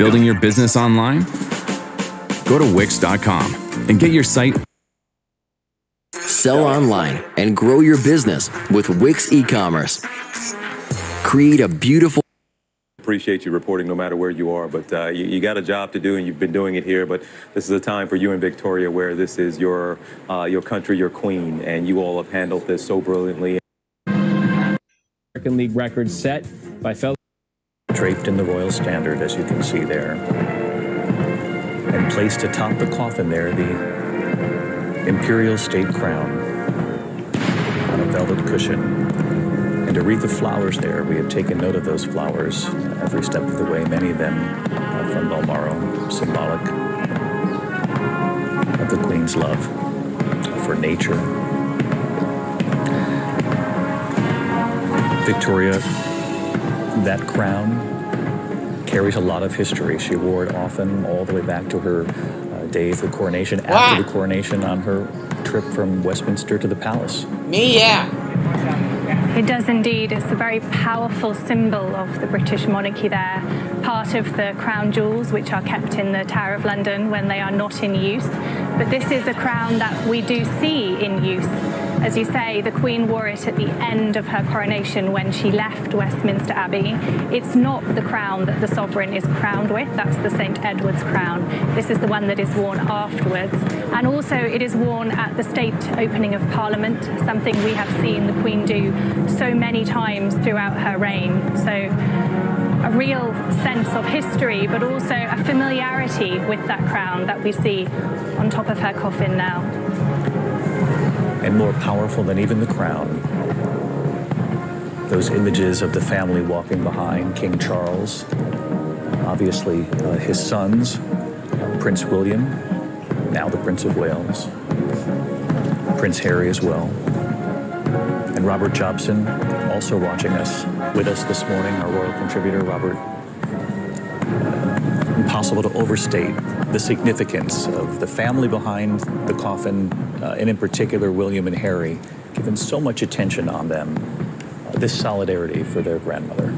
Building your business online? Go to Wix.com and get your site. Sell online and grow your business with Wix e-commerce. Create a beautiful... Appreciate you reporting no matter where you are, but you got a job to do and you've been doing it here, but this is a time for you in Victoria where this is your country, your queen, and you all have handled this so brilliantly. American League record set by fellow... Draped in the royal standard, as you can see there, and placed atop the coffin there, the imperial state crown on a velvet cushion. And a wreath of flowers there. We have taken note of those flowers every step of the way, many of them from Balmoral, symbolic of the Queen's love for nature. Victoria, that crown carries a lot of history. She wore it often all the way back to her days of coronation, after the coronation on her trip from Westminster to the palace. It does indeed. It's a very powerful symbol of the British monarchy there. Part of the crown jewels, which are kept in the Tower of London when they are not in use. But this is a crown that we do see in use. As you say, the Queen wore it at the end of her coronation when she left Westminster Abbey. It's not the crown that the sovereign is crowned with. That's the St. Edward's crown. This is the one that is worn afterwards. And also it is worn at the state opening of Parliament, something we have seen the Queen do so many times throughout her reign. So a real sense of history, but also a familiarity with that crown that we see on top of her coffin now. And more powerful than even the crown, those images of the family walking behind King Charles, obviously his sons, Prince William, now the Prince of Wales, Prince Harry as well, and Robert Jobson also watching us, with us this morning, our royal contributor, Robert. Impossible to overstate the significance of the family behind the coffin, and in particular William and Harry, given so much attention on them, this solidarity for their grandmother.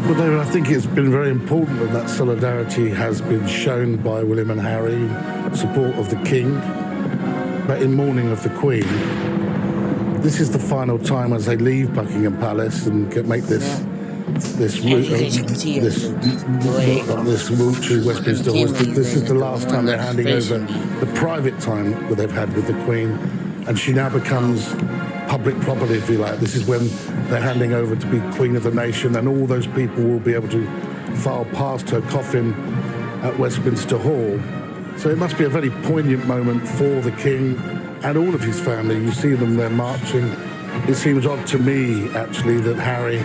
Well, David, I think it's been very important that that solidarity has been shown by William and Harry in support of the King, but in mourning of the Queen. This is the final time as they leave Buckingham Palace and make this route to Westminster. This is the last time they're handing over the private time that they've had with the Queen, and she now becomes public property, if you like. This is when they're handing over to be Queen of the nation, and all those people will be able to file past her coffin at Westminster Hall. So it must be a very poignant moment for the King and all of his family. You see them there marching. It seems odd to me, actually, that Harry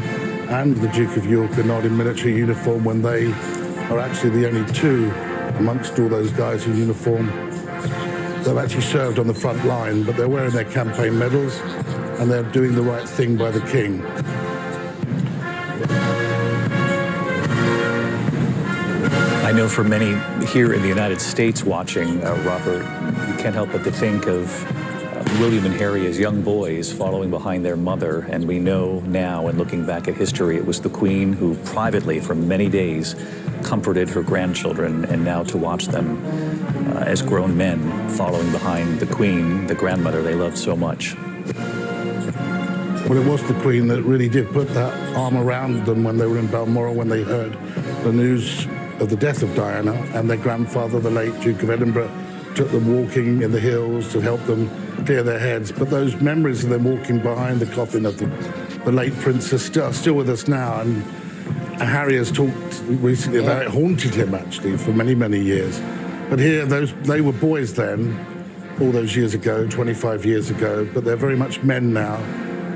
and the Duke of York are not in military uniform when they are actually the only two amongst all those guys in uniform that have actually served on the front line, but they're wearing their campaign medals and they're doing the right thing by the King. I know for many here in the United States watching, Robert, you can't help but to think of William and Harry as young boys following behind their mother, and we know now, and looking back at history, it was the Queen who privately for many days comforted her grandchildren, and now to watch them as grown men following behind the Queen, the grandmother they loved so much. Well, it was the Queen that really did put that arm around them when they were in Balmoral, when they heard the news of the death of Diana, and their grandfather, the late Duke of Edinburgh, took them walking in the hills to help them clear their heads. But those memories of them walking behind the coffin of the late princess are still with us now. And Harry has talked recently about it haunted him, actually, for many, many years. But here, they were boys then, all those years ago, 25 years ago, but they're very much men now.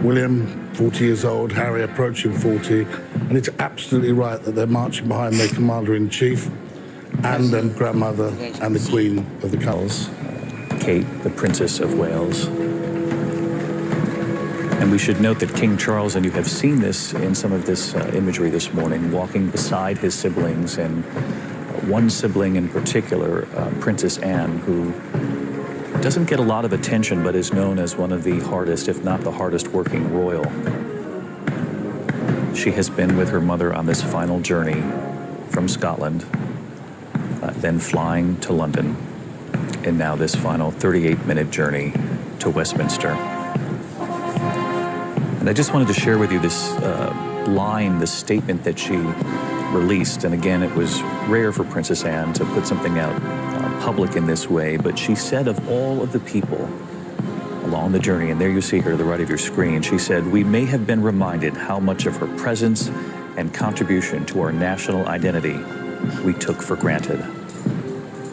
William, 40 years old, Harry approaching 40, and it's absolutely right that they're marching behind their commander-in-chief and their grandmother and the Queen of the Couples, Kate, the Princess of Wales. And we should note that King Charles, and you have seen this in some of this imagery this morning, walking beside his siblings, and one sibling in particular, Princess Anne, who doesn't get a lot of attention, but is known as one of the hardest, if not the hardest working royal. She has been with her mother on this final journey from Scotland, then flying to London, and now this final 38-minute journey to Westminster. And I just wanted to share with you this line, this statement that she released. And again, it was rare for Princess Anne to put something out public in this way, but she said of all of the people along the journey, and there you see her to the right of your screen, she said, "We may have been reminded how much of her presence and contribution to our national identity we took for granted."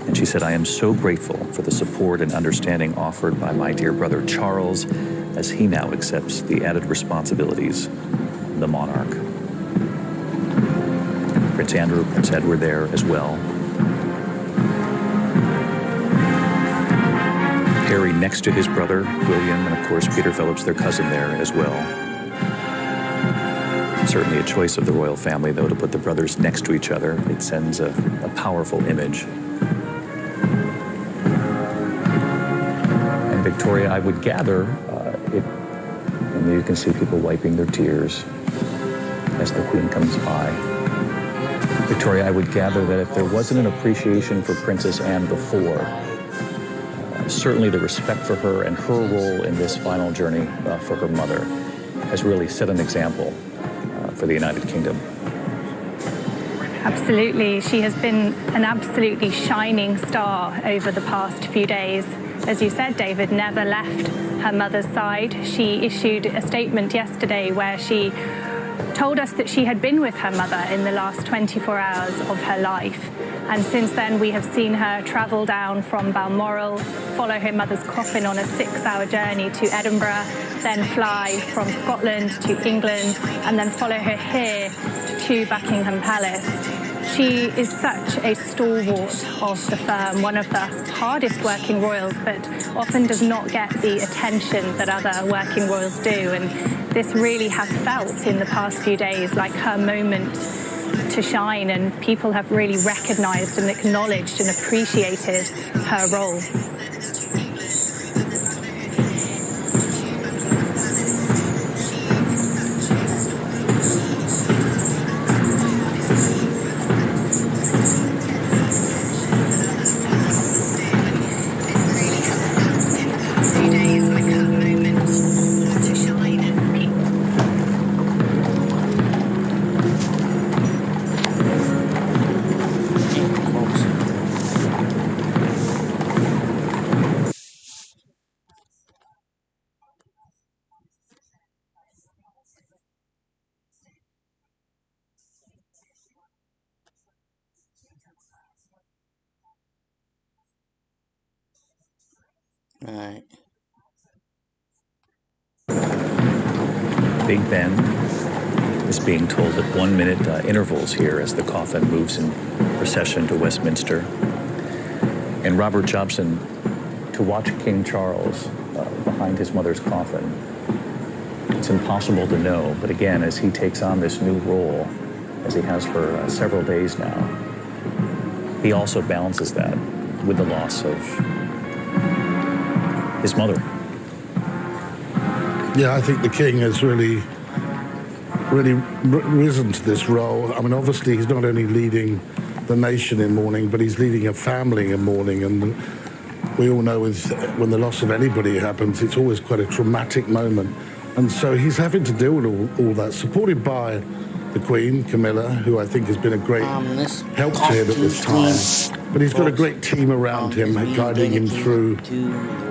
And she said, "I am so grateful for the support and understanding offered by my dear brother Charles as he now accepts the added responsibilities of the monarch." Prince Andrew, Prince Edward there as well. Harry next to his brother, William, and of course Peter Phillips, their cousin, there as well. Certainly a choice of the royal family, though, to put the brothers next to each other. It sends a powerful image. And Victoria, I would gather, and you can see people wiping their tears as the Queen comes by. Victoria, I would gather that if there wasn't an appreciation for Princess Anne before, certainly the respect for her and her role in this final journey for her mother has really set an example for the United Kingdom. Absolutely. She has been an absolutely shining star over the past few days. As you said, David never left her mother's side. She issued a statement yesterday where she told us that she had been with her mother in the last 24 hours of her life. And since then, we have seen her travel down from Balmoral, follow her mother's coffin on a 6-hour journey to Edinburgh, then fly from Scotland to England, and then follow her here to Buckingham Palace. She is such a stalwart of the firm, one of the hardest working royals, but often does not get the attention that other working royals do. And this really has felt in the past few days like her moment to shine, and people have really recognized and acknowledged and appreciated her role. Right. Big Ben is being told at 1-minute intervals here as the coffin moves in procession to Westminster. And Robert Jobson, to watch King Charles behind his mother's coffin, it's impossible to know. But again, as he takes on this new role, as he has for several days now, he also balances that with the loss of his mother. Yeah, I think the king has really risen to this role. I mean, obviously, he's not only leading the nation in mourning, but he's leading a family in mourning. And we all know when the loss of anybody happens, it's always quite a traumatic moment. And so he's having to deal with all that, supported by the Queen, Camilla, who I think has been a great help to him at this time. But he's got a great team around him, guiding him through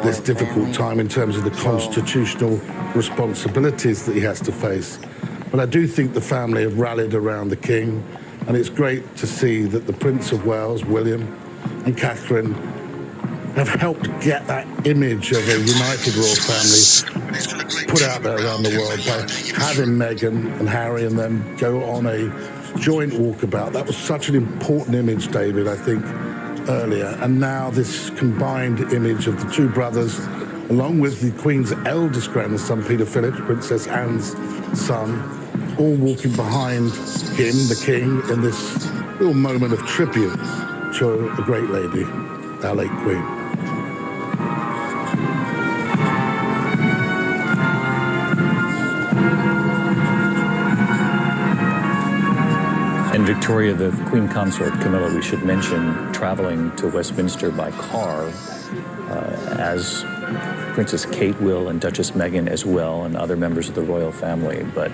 this difficult time in terms of the constitutional responsibilities that he has to face. But I do think the family have rallied around the King, and it's great to see that the Prince of Wales, William, and Catherine have helped get that image of a united royal family put out there around the world by having Meghan and Harry and them go on a joint walkabout. That was such an important image, David, I think, earlier. And now this combined image of the two brothers, along with the Queen's eldest grandson, Peter Phillips, Princess Anne's son, all walking behind him, the King, in this little moment of tribute to a great lady, our late Queen. And Victoria, the Queen Consort Camilla, we should mention, traveling to Westminster by car, as Princess Kate will and Duchess Meghan as well, and other members of the royal family. But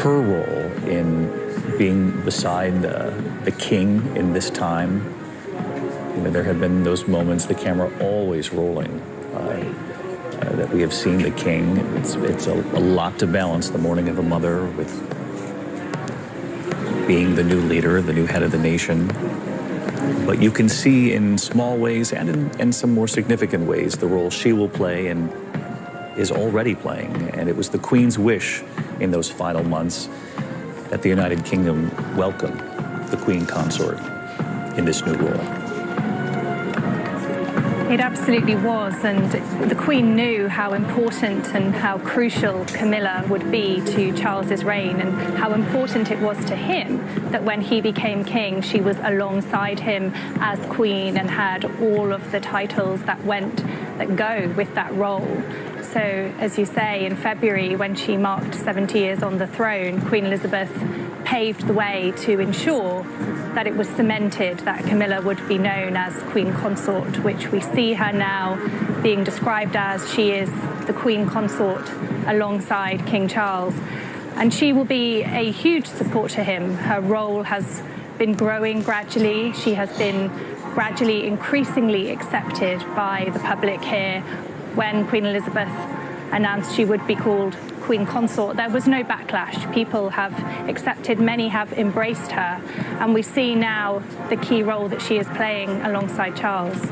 her role in being beside the king in this time, there have been those moments, the camera always rolling, that we have seen the king. It's a lot to balance the mourning of a mother with being the new leader, the new head of the nation. But you can see in small ways and in some more significant ways the role she will play and is already playing. And it was the Queen's wish in those final months that the United Kingdom welcome the Queen Consort in this new role. It absolutely was, and the Queen knew how important and how crucial Camilla would be to Charles's reign, and how important it was to him that when he became king, she was alongside him as Queen and had all of the titles that go with that role. So, as you say, in February, when she marked 70 years on the throne, Queen Elizabeth paved the way to ensure that it was cemented that Camilla would be known as Queen Consort, which we see her now being described as. She is the Queen Consort alongside King Charles. And she will be a huge support to him. Her role has been growing gradually. She has been gradually increasingly accepted by the public here. When Queen Elizabeth announced she would be called Queen Consort, there was no backlash. People have accepted, many have embraced her, and we see now the key role that she is playing alongside Charles.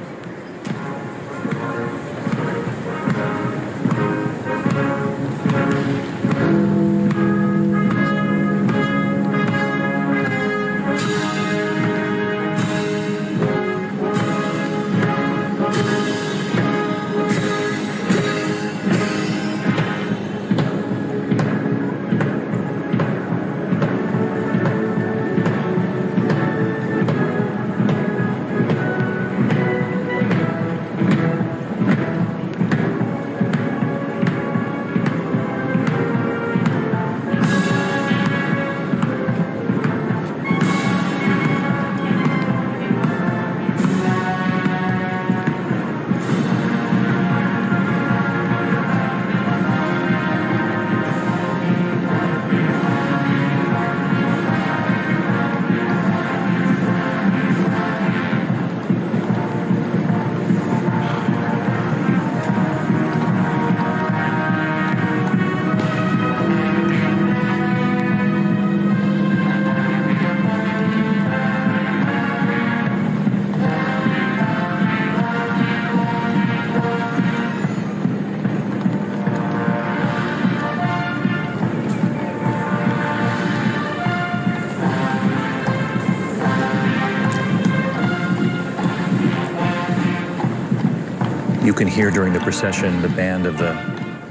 You can hear during the procession the band of the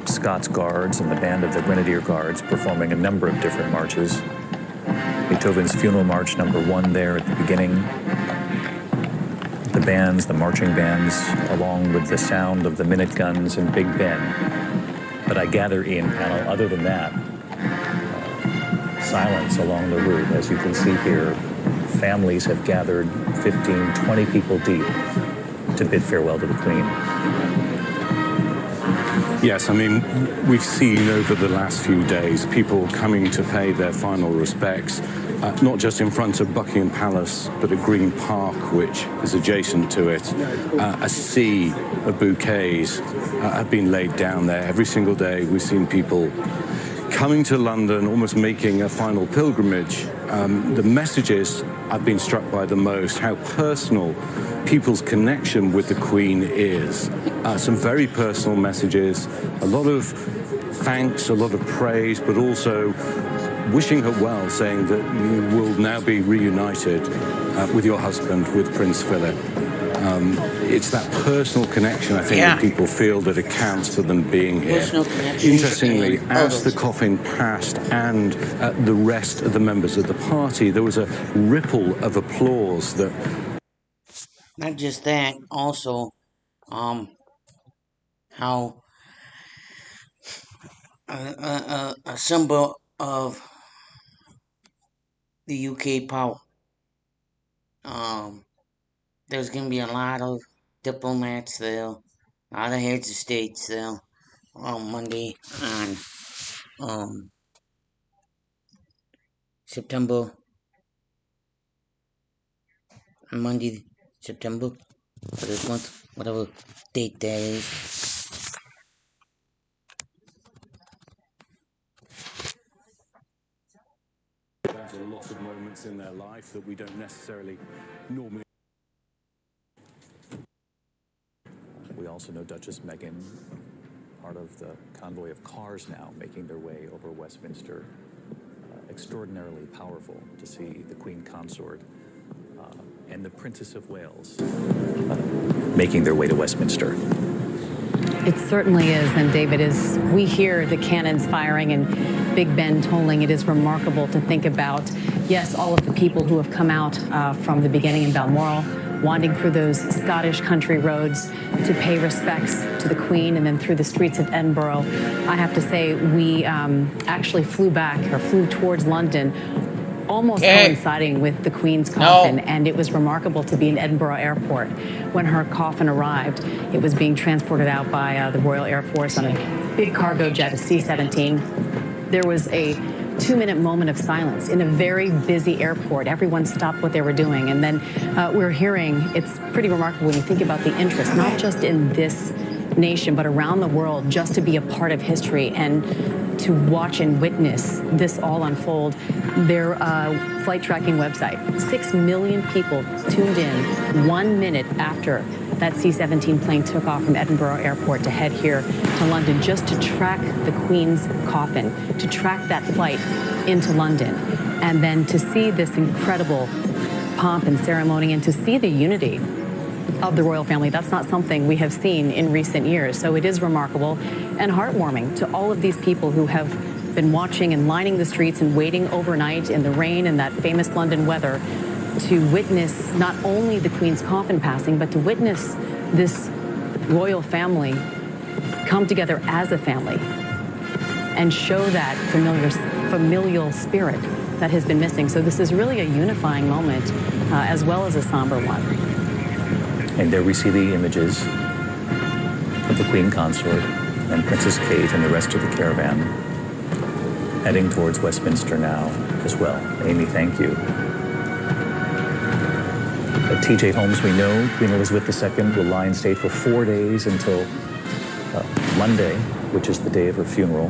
Scots Guards and the band of the Grenadier Guards performing a number of different marches. Beethoven's Funeral March #1 there at the beginning. The bands, the marching bands, along with the sound of the minute guns and Big Ben. But I gather, Ian, panel, other than that, silence along the route. As you can see here, families have gathered 15, 20 people deep to bid farewell to the Queen. Yes, I mean, we've seen over the last few days people coming to pay their final respects, not just in front of Buckingham Palace, but at Green Park, which is adjacent to it. A sea of bouquets have been laid down there. Every single day we've seen people coming to London, almost making a final pilgrimage. The messages I've been struck by the most, how personal people's connection with the Queen is. Some very personal messages, a lot of thanks, a lot of praise, but also wishing her well, saying that you will now be reunited with your husband, with Prince Philip. It's that personal connection, I think, that people feel that accounts for them being here. Interestingly, as the coffin passed and the rest of the members of the party, there was a ripple of applause that... Not just that, also, how a symbol of the UK power. There's going to be a lot of diplomats there, a lot of heads of states there on Monday on September, September for this month, whatever date that is. There's a lot of moments in their life that we don't necessarily normally. We also know Duchess Meghan, part of the convoy of cars now making their way over Westminster. Extraordinarily powerful to see the Queen Consort and the Princess of Wales making their way to Westminster. It certainly is, and David, as we hear the cannons firing and Big Ben tolling, it is remarkable to think about, yes, all of the people who have come out from the beginning in Balmoral, wandering through those Scottish country roads to pay respects to the Queen, and then through the streets of Edinburgh. I have to say, we actually flew towards London, almost coinciding with the Queen's coffin, and it was remarkable to be in Edinburgh Airport when her coffin arrived. It was being transported out by the Royal Air Force on a big cargo jet, a C-17. There was a 2-minute moment of silence in a very busy airport. Everyone stopped what they were doing. And then we're hearing, it's pretty remarkable when you think about the interest, not just in this nation, but around the world, just to be a part of history and to watch and witness this all unfold. Their flight tracking website, 6 million people tuned in 1 minute after that C-17 plane took off from Edinburgh Airport to head here to London, just to track the Queen's coffin, to track that flight into London, and then to see this incredible pomp and ceremony and to see the unity of the royal family. That's not something we have seen in recent years. So it is remarkable and heartwarming to all of these people who have been watching and lining the streets and waiting overnight in the rain and that famous London weather to witness not only the Queen's coffin passing, but to witness this royal family come together as a family and show that familial spirit that has been missing. So this is really a unifying moment, as well as a somber one. And there we see the images of the Queen Consort and Princess Kate and the rest of the caravan heading towards Westminster now as well. Amy, thank you. At TJ Holmes, we know Queen Elizabeth II will lie in state for 4 days until Monday, which is the day of her funeral.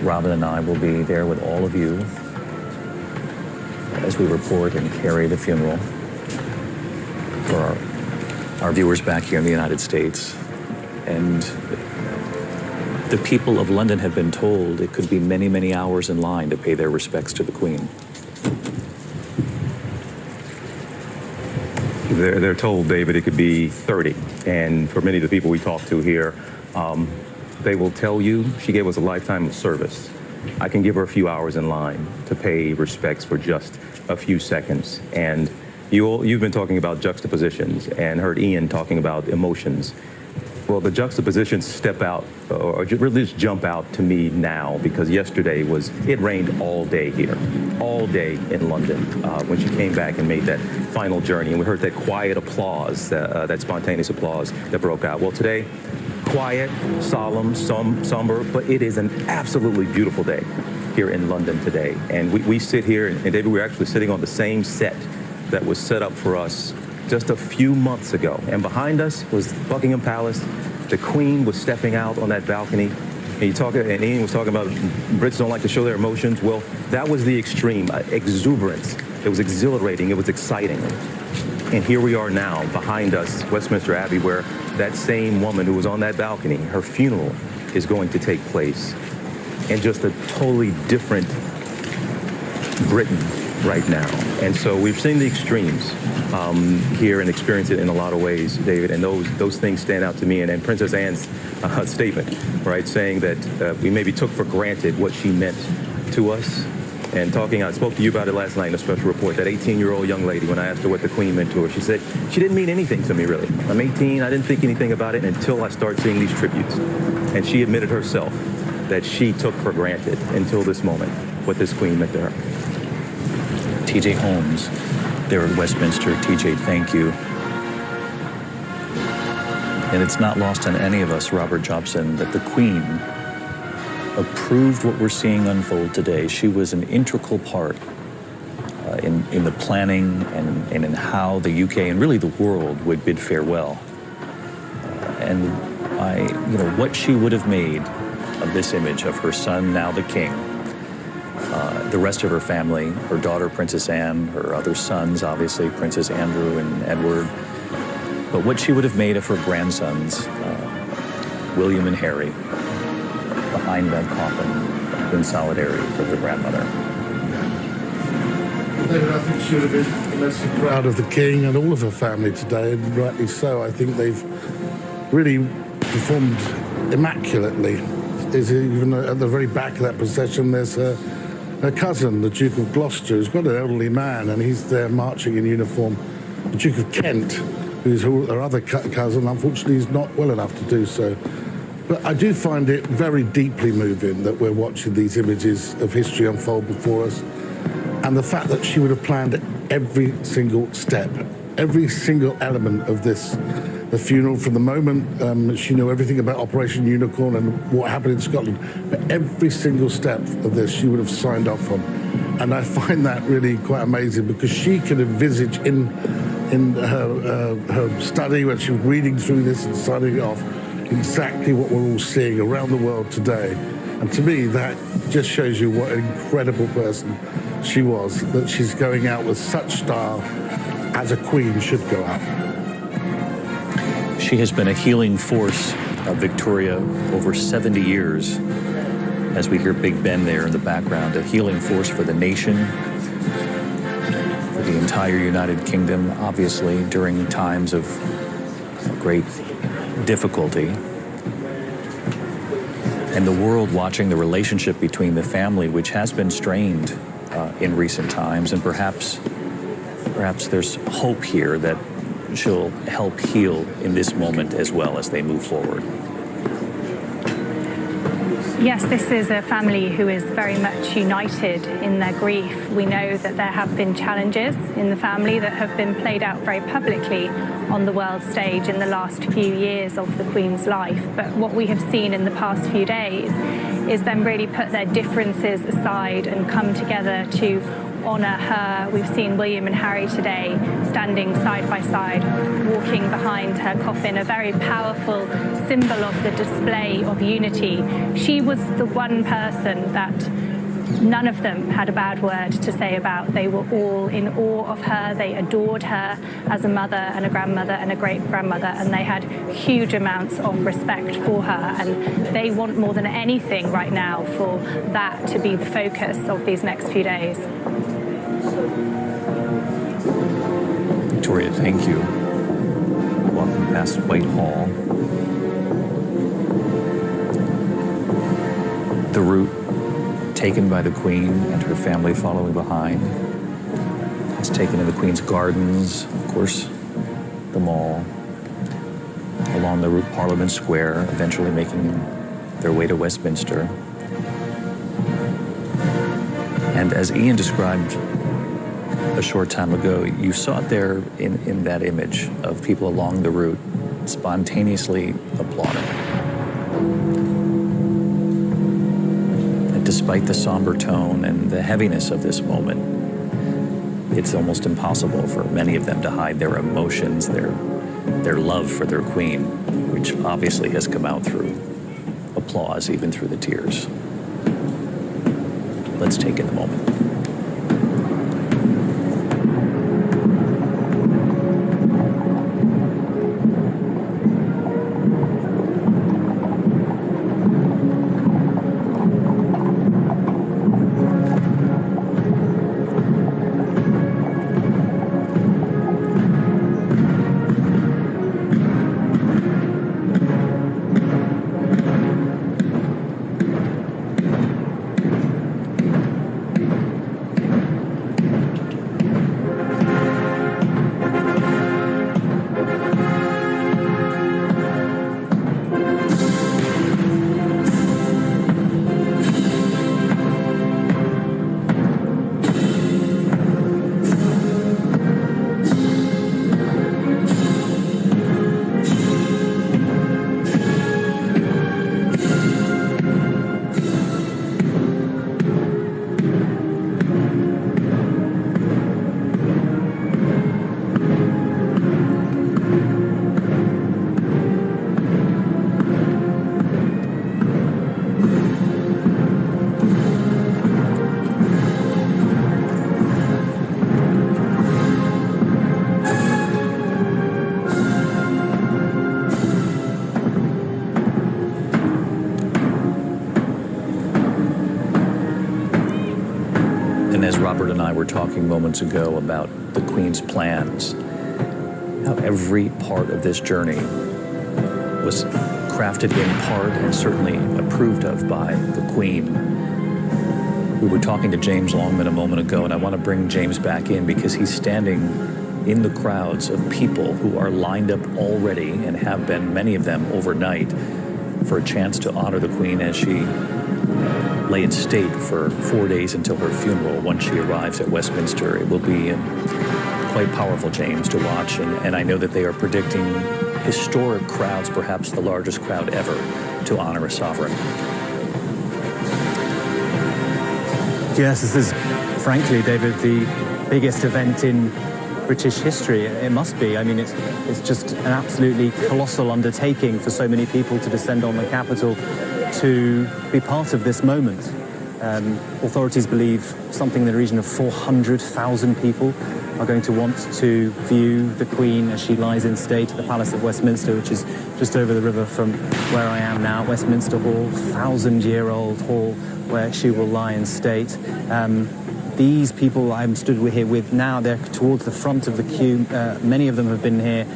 Robin and I will be there with all of you as we report and carry the funeral for our viewers back here in the United States. And the people of London have been told it could be many, many hours in line to pay their respects to the Queen. They're told, David, it could be 30. And for many of the people we talk to here, they will tell you she gave us a lifetime of service. I can give her a few hours in line to pay respects for just a few seconds. And you've been talking about juxtapositions and heard Ian talking about emotions. Well, the juxtapositions step out, or really just jump out to me now, because yesterday it rained all day here, all day in London, when she came back and made that final journey. And we heard that quiet applause, that spontaneous applause that broke out. Well, today, quiet, solemn, somber, but it is an absolutely beautiful day here in London today. And we sit here, and David, we're actually sitting on the same set that was set up for us just a few months ago. And behind us was Buckingham Palace. The Queen was stepping out on that balcony. And Ian was talking about Brits don't like to show their emotions. Well, that was the extreme, exuberance. It was exhilarating. It was exciting. And here we are now, behind us, Westminster Abbey, where that same woman who was on that balcony, her funeral is going to take place. And just a totally different Britain right now. And so we've seen the extremes here and experienced it in a lot of ways, David, and those things stand out to me. And Princess Anne's statement, right, saying that we maybe took for granted what she meant to us. And I spoke to you about it last night in a special report, that 18-year-old young lady, when I asked her what the Queen meant to her, she said, she didn't mean anything to me, really. I'm 18, I didn't think anything about it until I started seeing these tributes. And she admitted herself that she took for granted until this moment what this Queen meant to her. TJ Holmes there at Westminster. TJ, thank you. And it's not lost on any of us, Robert Jobson, that the Queen approved what we're seeing unfold today. She was an integral part in the planning and in how the UK and really the world would bid farewell. What she would have made of this image of her son, now the king, the rest of her family, her daughter, Princess Anne, her other sons, obviously, Princess Andrew and Edward, but what she would have made of her grandsons, William and Harry, behind that coffin in solidarity for their grandmother. David, I think she would have been immensely proud of the King and all of her family today, and rightly so. I think they've really performed immaculately. Is even at the very back of that procession, there's her cousin, the Duke of Gloucester, who's got an elderly man, and he's there marching in uniform. The Duke of Kent, who's her other cousin, unfortunately is not well enough to do so. But I do find it very deeply moving that we're watching these images of history unfold before us. And the fact that she would have planned every single step, every single element of this, the funeral, from the moment she knew everything about Operation Unicorn and what happened in Scotland. But every single step of this she would have signed off on. And I find that really quite amazing, because she could envisage in her study when she was reading through this and signing it off exactly what we're all seeing around the world today. And to me, that just shows you what an incredible person she was, that she's going out with such style as a queen should go out. She has been a healing force of Victoria over 70 years. As we hear Big Ben there in the background, a healing force for the nation, for the entire United Kingdom, obviously during times of great difficulty. And the world watching the relationship between the family, which has been strained in recent times, and perhaps there's hope here that she'll help heal in this moment as well as they move forward. Yes, this is a family who is very much united in their grief. We know that there have been challenges in the family that have been played out very publicly on the world stage in the last few years of the Queen's life. But what we have seen in the past few days is them really put their differences aside and come together to honour her. We've seen William and Harry today standing side by side, walking behind her coffin, a very powerful symbol of the display of unity. She was the one person that none of them had a bad word to say about. They were all in awe of her. They adored her as a mother and a grandmother and a great-grandmother, and they had huge amounts of respect for her. And they want more than anything right now for that to be the focus of these next few days. Victoria, thank you. Walking past Whitehall. The route taken by the Queen and her family following behind. It's taken in the Queen's gardens, of course, the Mall, along the route Parliament Square, eventually making their way to Westminster. And as Ian described a short time ago, you saw it there in that image of people along the route spontaneously applauding. And despite the somber tone and the heaviness of this moment, it's almost impossible for many of them to hide their emotions, their love for their queen, which obviously has come out through applause, even through the tears. Let's take in the moment. as Robert and I were talking moments ago about the Queen's plans, how every part of this journey was crafted in part and certainly approved of by the Queen. We were talking to James Longman a moment ago, and I want to bring James back in because he's standing in the crowds of people who are lined up already and have been, many of them, overnight for a chance to honor the Queen as she lay in state for 4 days until her funeral. Once she arrives at Westminster, it will be quite powerful, James, to watch, and I know that they are predicting historic crowds, perhaps the largest crowd ever, to honor a sovereign. Yes, this is, frankly, David, the biggest event in British history. It must be. I mean, it's just an absolutely colossal undertaking for so many people to descend on the capital to be part of this moment. Authorities believe something in the region of 400,000 people are going to want to view the Queen as she lies in state at the Palace of Westminster, which is just over the river from where I am now. Westminster Hall, 1,000-year-old hall where she will lie in state. These people I'm stood here with now, they're towards the front of the queue. Many of them have been here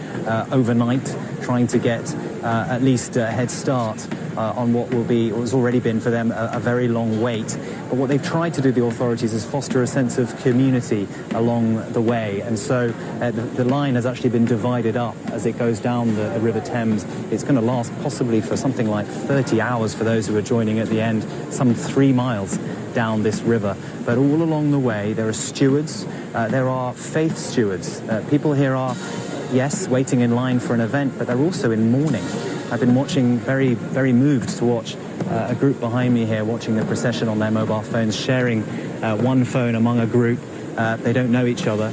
overnight, trying to get at least a head start on what will be, or has already been for them, a very long wait. But what they've tried to do, the authorities, is foster a sense of community along the way. And so the line has actually been divided up as it goes down the River Thames. It's going to last possibly for something like 30 hours for those who are joining at the end, some 3 miles down this river. But all along the way, there are stewards, there are faith stewards. People here are, yes, waiting in line for an event, but they're also in mourning. I've been watching, very, very moved to watch a group behind me here watching the procession on their mobile phones, sharing one phone among a group. They don't know each other,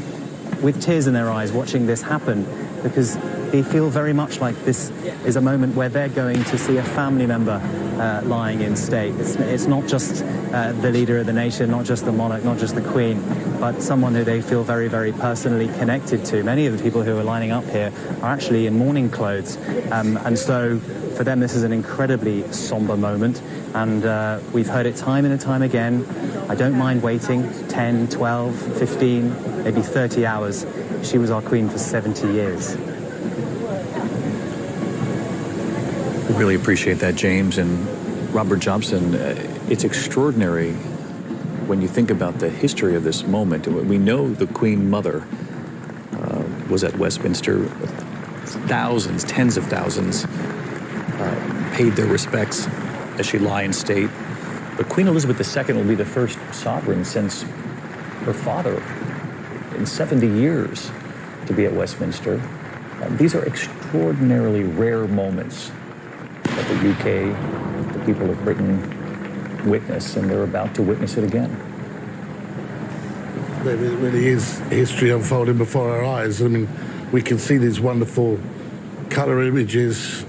with tears in their eyes, watching this happen, because they feel very much like this is a moment where they're going to see a family member lying in state. It's not just the leader of the nation, not just the monarch, not just the Queen, but someone who they feel very, very personally connected to. Many of the people who are lining up here are actually in mourning clothes. And so for them, this is an incredibly somber moment. And we've heard it time and time again. I don't mind waiting 10, 12, 15, maybe 30 hours. She was our Queen for 70 years. We really appreciate that, James. And Robert Jobson, it's extraordinary when you think about the history of this moment. We know the Queen Mother was at Westminster. Thousands, tens of thousands paid their respects as she lay in state. But Queen Elizabeth II will be the first sovereign since her father in 70 years to be at Westminster. These are extraordinarily rare moments that the UK, the people of Britain, witness, and they're about to witness it again. It really is history unfolding before our eyes. I mean, we can see these wonderful colour images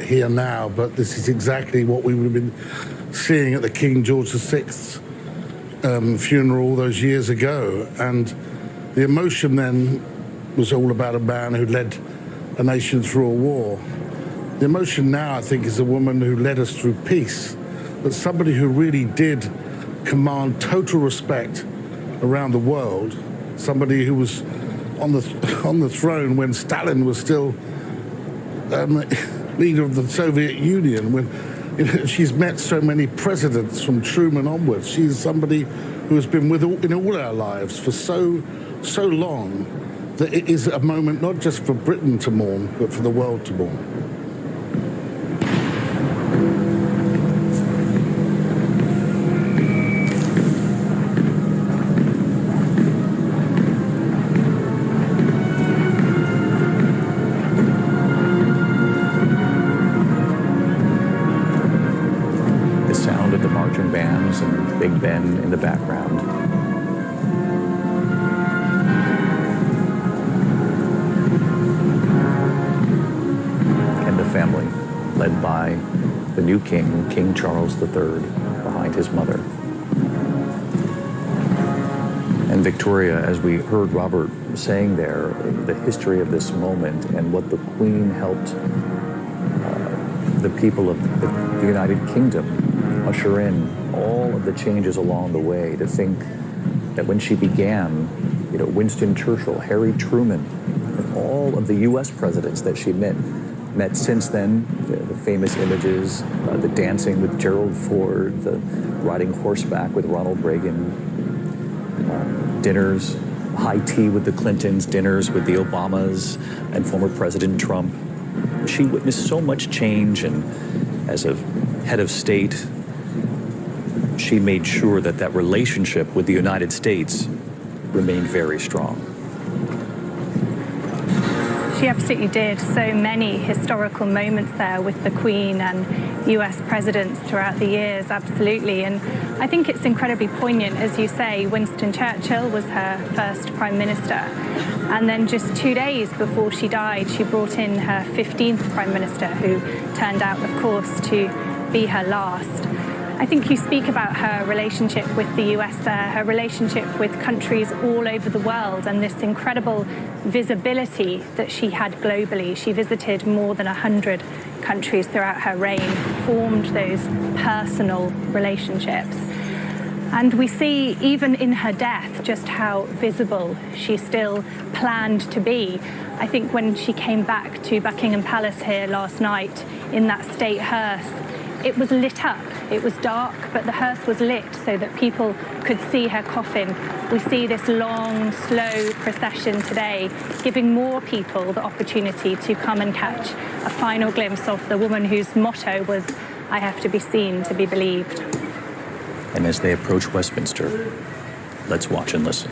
here now, but this is exactly what we would have been seeing at the King George VI's funeral all those years ago. And the emotion then was all about a man who led a nation through a war. The emotion now, I think, is a woman who led us through peace, but somebody who really did command total respect around the world, somebody who was on the throne when Stalin was still leader of the Soviet Union, when she's met so many presidents from Truman onwards. She's somebody who has been in all our lives for so long that it is a moment not just for Britain to mourn, but for the world to mourn. The sound of the marching bands and Big Ben in the background. Family, led by the new king, King Charles III, behind his mother. And Victoria, as we heard Robert saying there, the history of this moment and what the Queen helped the people of the United Kingdom usher in, all of the changes along the way, to think that when she began, Winston Churchill, Harry Truman, and all of the U.S. presidents that she met since then, the famous images, the dancing with Gerald Ford, the riding horseback with Ronald Reagan, dinners, high tea with the Clintons, dinners with the Obamas and former President Trump. She witnessed so much change, and as a head of state, she made sure that relationship with the United States remained very strong. She absolutely did. So many historical moments there with the Queen and US presidents throughout the years, absolutely. And I think it's incredibly poignant, as you say. Winston Churchill was her first Prime Minister. And then just 2 days before she died, she brought in her 15th Prime Minister, who turned out, of course, to be her last. I think you speak about her relationship with the US there, her relationship with countries all over the world, and this incredible visibility that she had globally. She visited more than 100 countries throughout her reign, formed those personal relationships. And we see, even in her death, just how visible she still planned to be. I think when she came back to Buckingham Palace here last night in that state hearse, it was lit up. It was dark, but the hearse was lit so that people could see her coffin. We see this long, slow procession today, giving more people the opportunity to come and catch a final glimpse of the woman whose motto was, "I have to be seen to be believed." And as they approach Westminster, let's watch and listen.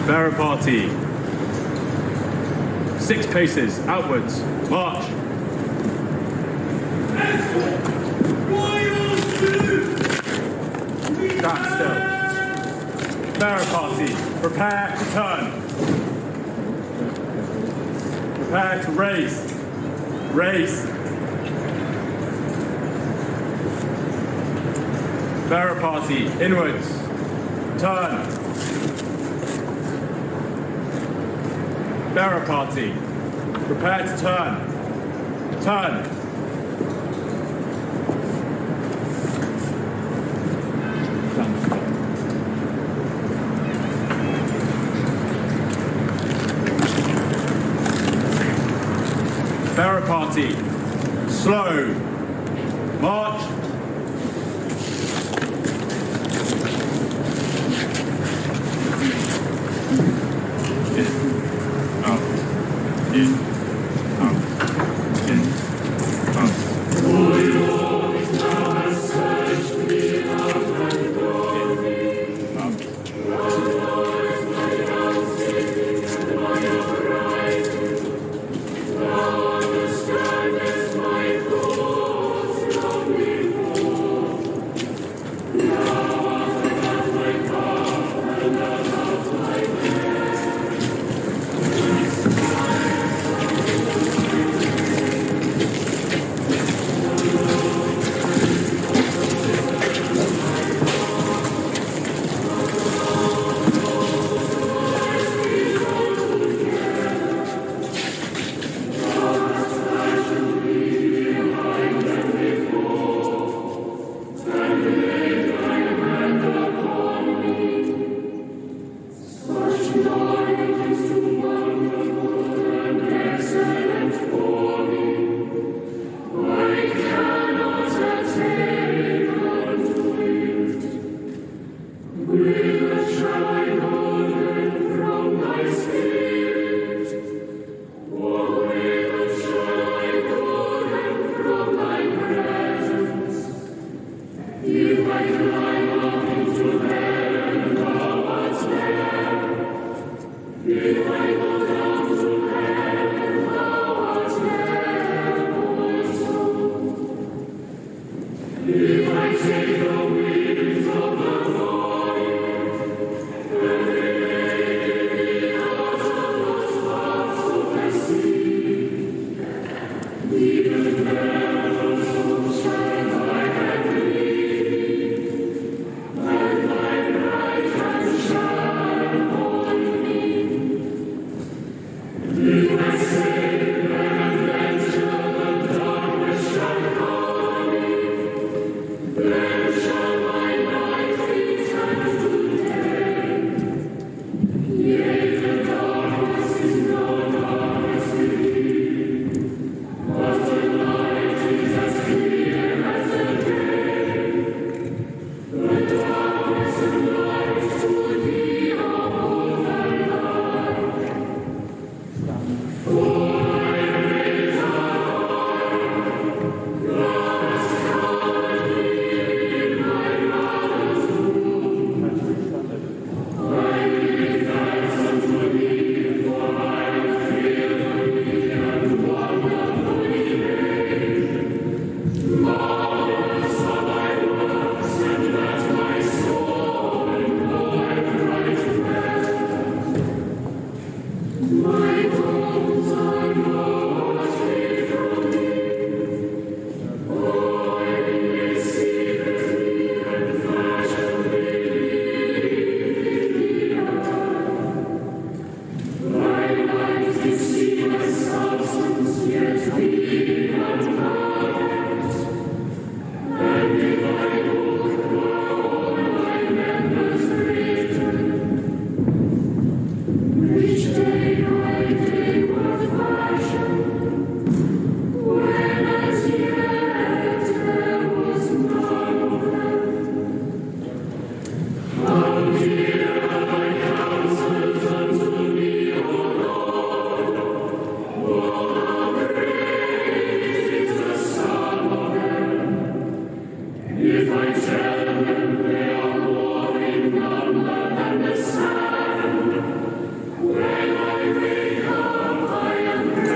Bearer party. 6 paces outwards. March. Stand still. Bearer party, prepare to turn. Prepare to raise. Raise. Bearer party, inwards. Turn. Bearer party, prepare to turn. Turn. Bearer party, slow. March. In, out, in, out.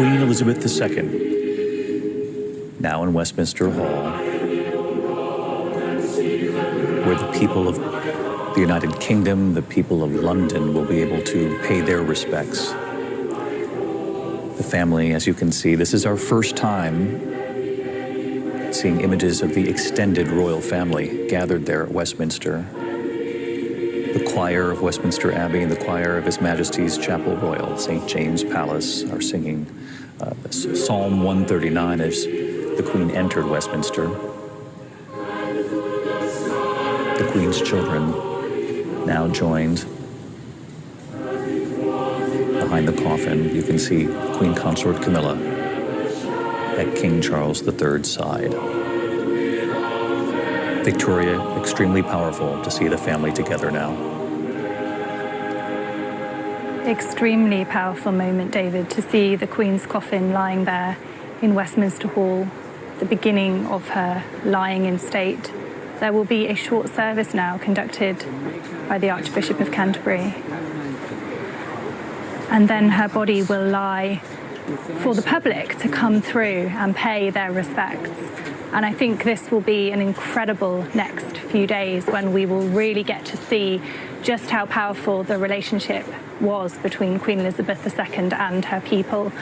Queen Elizabeth II, now in Westminster Hall, where the people of the United Kingdom, the people of London will be able to pay their respects. The family, as you can see, this is our first time seeing images of the extended royal family gathered there at Westminster. The choir of Westminster Abbey and the choir of His Majesty's Chapel Royal, St. James Palace, are singing Psalm 139 as the Queen entered Westminster. The Queen's children now joined behind the coffin. You can see Queen Consort Camilla at King Charles III's side. Victoria, extremely powerful to see the family together now. Extremely powerful moment, David, to see the Queen's coffin lying there in Westminster Hall, the beginning of her lying in state. There will be a short service now conducted by the Archbishop of Canterbury. And then her body will lie for the public to come through and pay their respects. And I think this will be an incredible next few days when we will really get to see just how powerful the relationship was between Queen Elizabeth II and her people.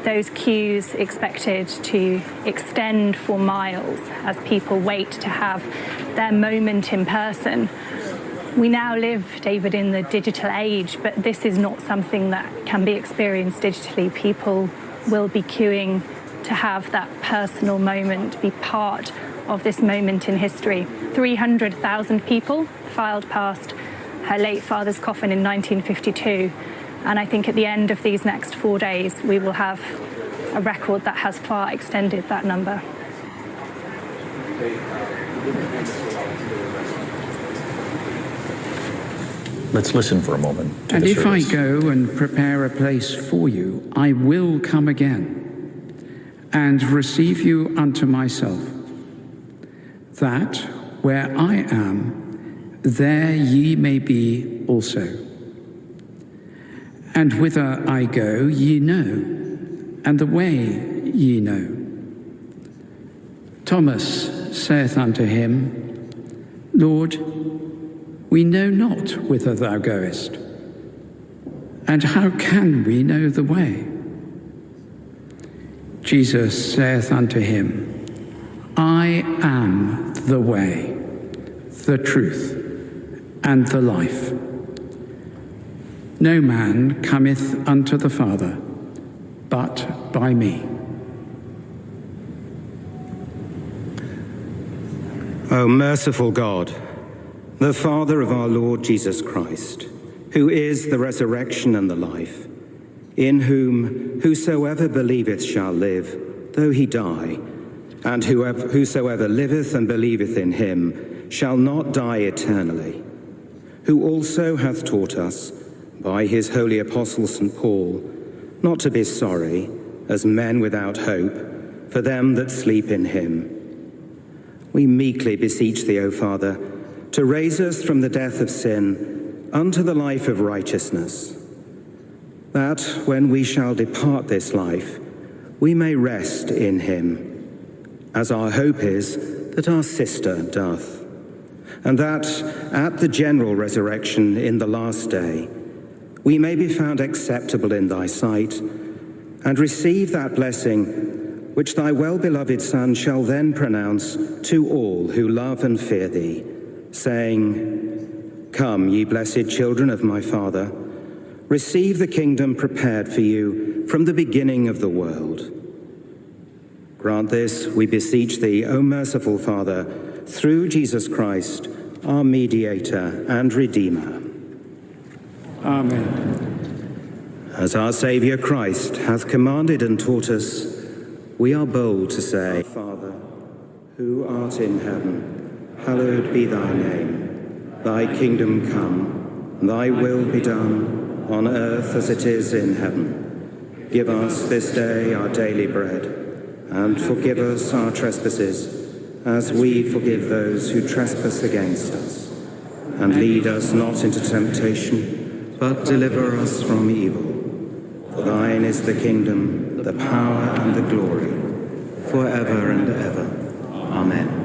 Those queues expected to extend for miles as people wait to have their moment in person. We now live, David, in the digital age, but this is not something that can be experienced digitally. People will be queuing to have that personal moment, be part of this moment in history. 300,000 people filed past her late father's coffin in 1952. And I think at the end of these next 4 days, we will have a record that has far extended that number. Let's listen for a moment to And the if service. I go and prepare a place for you, I will come again and receive you unto myself, that where I am, there ye may be also. And whither I go, ye know, and the way ye know. Thomas, saith unto him, Lord, we know not whither thou goest, and how can we know the way? Jesus saith unto him, I am the way, the truth, and the life. No man cometh unto the Father but by me. O merciful God, the Father of our Lord Jesus Christ, who is the resurrection and the life, in whom whosoever believeth shall live, though he die, and whosoever liveth and believeth in him shall not die eternally, who also hath taught us, by his holy apostle St. Paul, not to be sorry, as men without hope, for them that sleep in him. We meekly beseech thee, O Father, to raise us from the death of sin unto the life of righteousness, that when we shall depart this life, we may rest in him, as our hope is that our sister doth, and that at the general resurrection in the last day, we may be found acceptable in thy sight, and receive that blessing which thy well-beloved Son shall then pronounce to all who love and fear thee, saying, Come, ye blessed children of my Father, receive the kingdom prepared for you from the beginning of the world. Grant this, we beseech thee, O merciful Father, through Jesus Christ, our mediator and Redeemer. Amen. As our Saviour Christ hath commanded and taught us, we are bold to say, Father, who art in heaven, hallowed be thy name. Thy kingdom come, thy will be done, on earth as it is in heaven. Give us this day our daily bread, and forgive us our trespasses, as we forgive those who trespass against us. And lead us not into temptation, but deliver us from evil. For thine is the kingdom, the power, and the glory, forever and ever. Amen.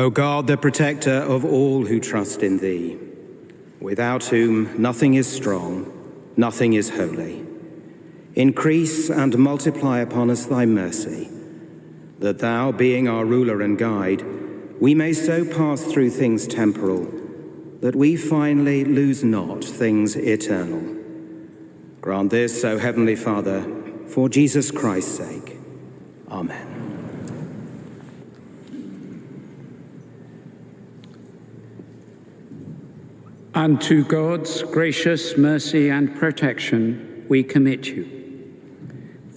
O God, the protector of all who trust in thee, without whom nothing is strong, nothing is holy. Increase and multiply upon us thy mercy, that thou, being our ruler and guide, we may so pass through things temporal, that we finally lose not things eternal. Grant this, O Heavenly Father, for Jesus Christ's sake. Amen. Unto God's gracious mercy and protection we commit you.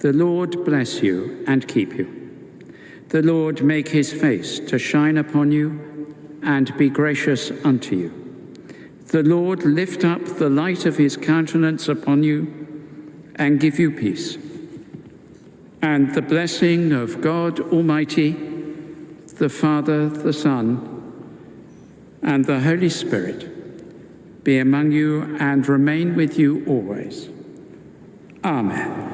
The Lord bless you and keep you. The Lord make his face to shine upon you and be gracious unto you. The Lord lift up the light of his countenance upon you and give you peace. And the blessing of God Almighty, the Father, the Son, and the Holy Spirit be among you and remain with you always. Amen.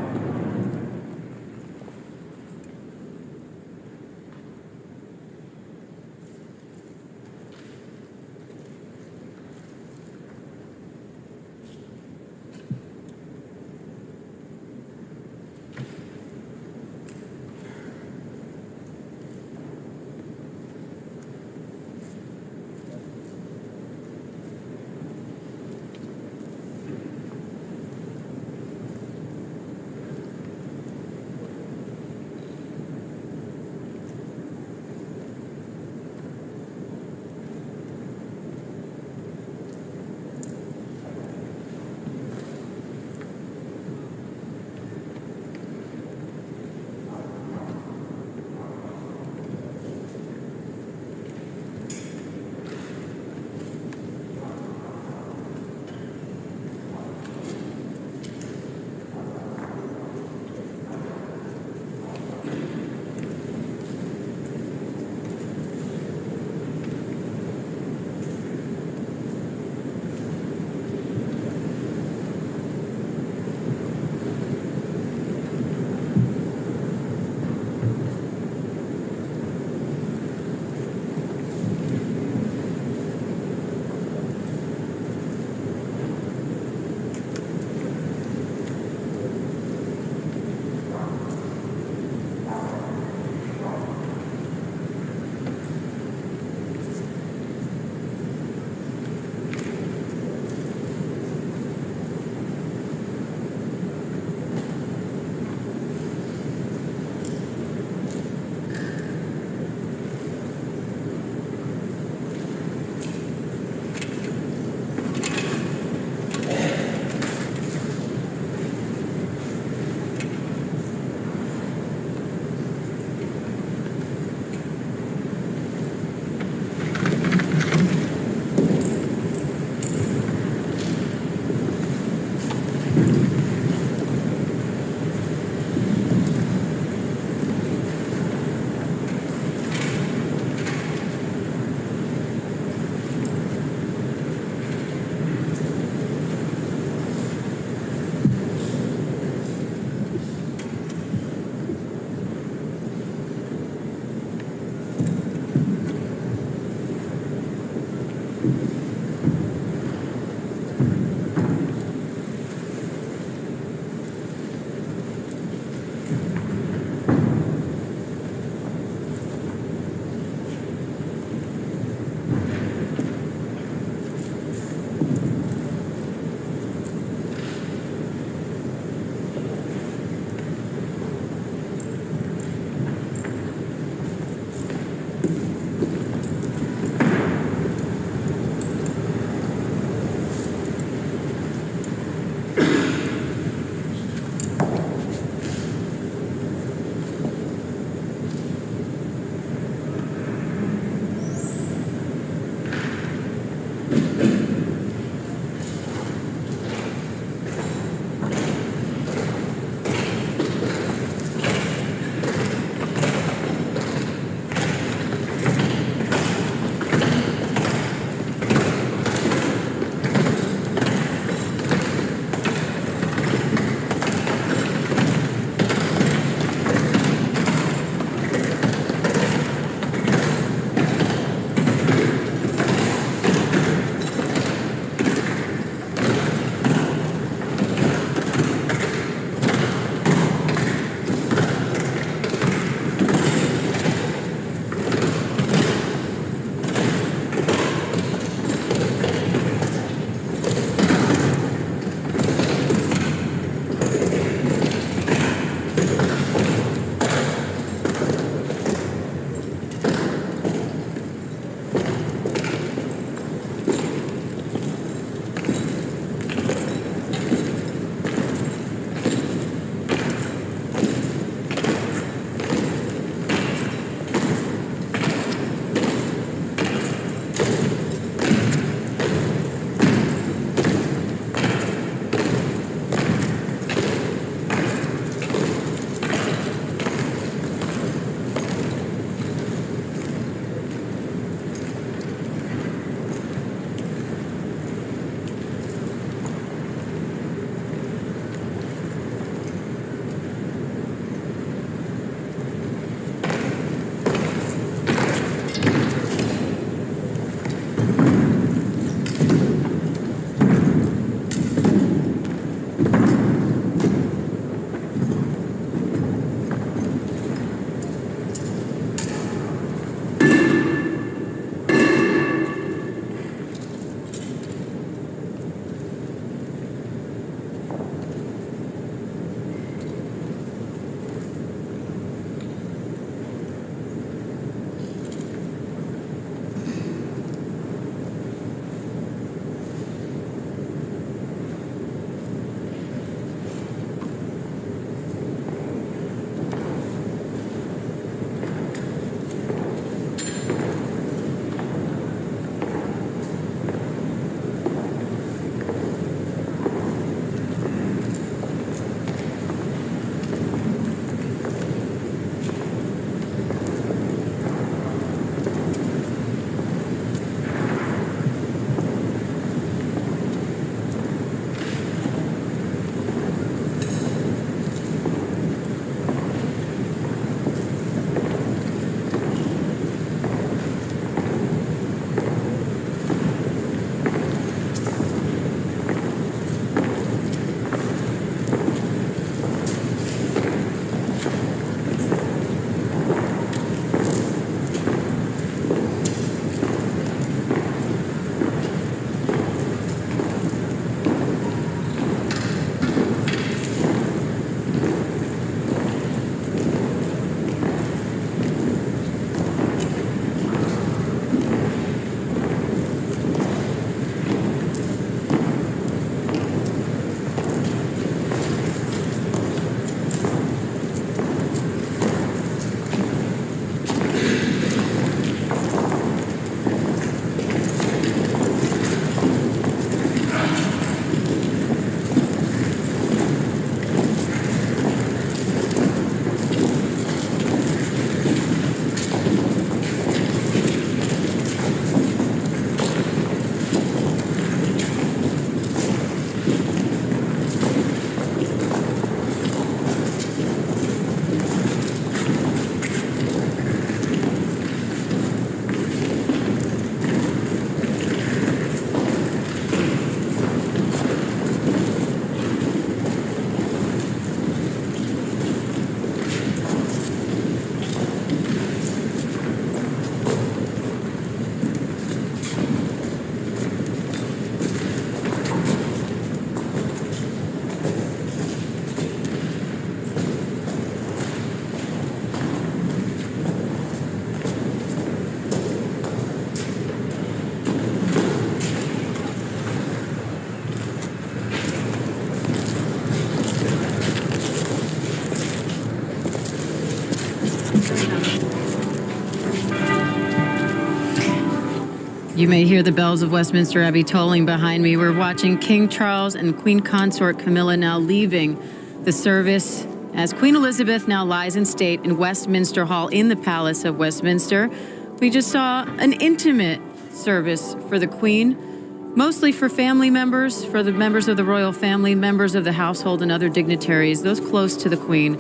You may hear the bells of Westminster Abbey tolling behind me. We're watching King Charles and Queen Consort Camilla now leaving the service as Queen Elizabeth now lies in state in Westminster Hall in the Palace of Westminster. We just saw an intimate service for the Queen, mostly for family members, for the members of the royal family, members of the household, and other dignitaries, those close to the Queen.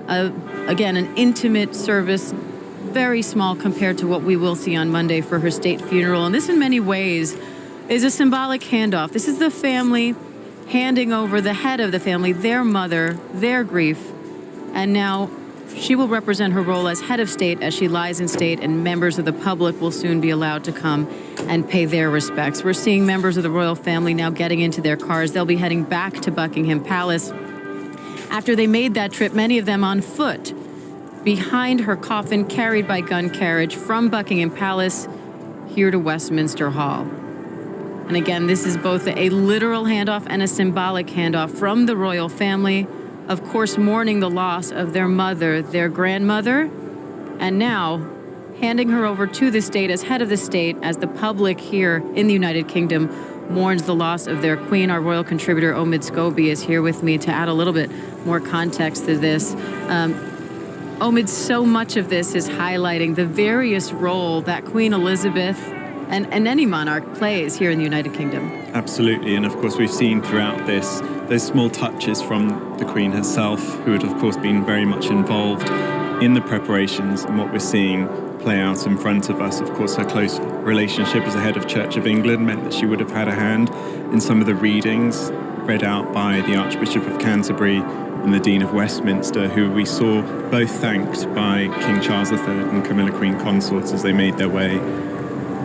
Again, an intimate service, very small compared to what we will see on Monday for her state funeral. And this, in many ways, is a symbolic handoff. This is the family handing over the head of the family, their mother, their grief. And now she will represent her role as head of state as she lies in state, and members of the public will soon be allowed to come and pay their respects. We're seeing members of the royal family now getting into their cars. They'll be heading back to Buckingham Palace. After they made that trip, many of them on foot, behind her coffin, carried by gun carriage from Buckingham Palace here to Westminster Hall. And again, this is both a literal handoff and a symbolic handoff from the royal family, of course, mourning the loss of their mother, their grandmother, and now handing her over to the state as head of the state as the public here in the United Kingdom mourns the loss of their queen. Our royal contributor, Omid Scobie, is here with me to add a little bit more context to this. Omid, so much of this is highlighting the various role that Queen Elizabeth and any monarch plays here in the United Kingdom. Absolutely, and of course we've seen throughout this those small touches from the Queen herself, who had of course been very much involved in the preparations, and what we're seeing play out in front of us. Of course, her close relationship as the head of Church of England meant that she would have had a hand in some of the readings read out by the Archbishop of Canterbury and the Dean of Westminster, who we saw both thanked by King Charles III and Camilla Queen Consort as they made their way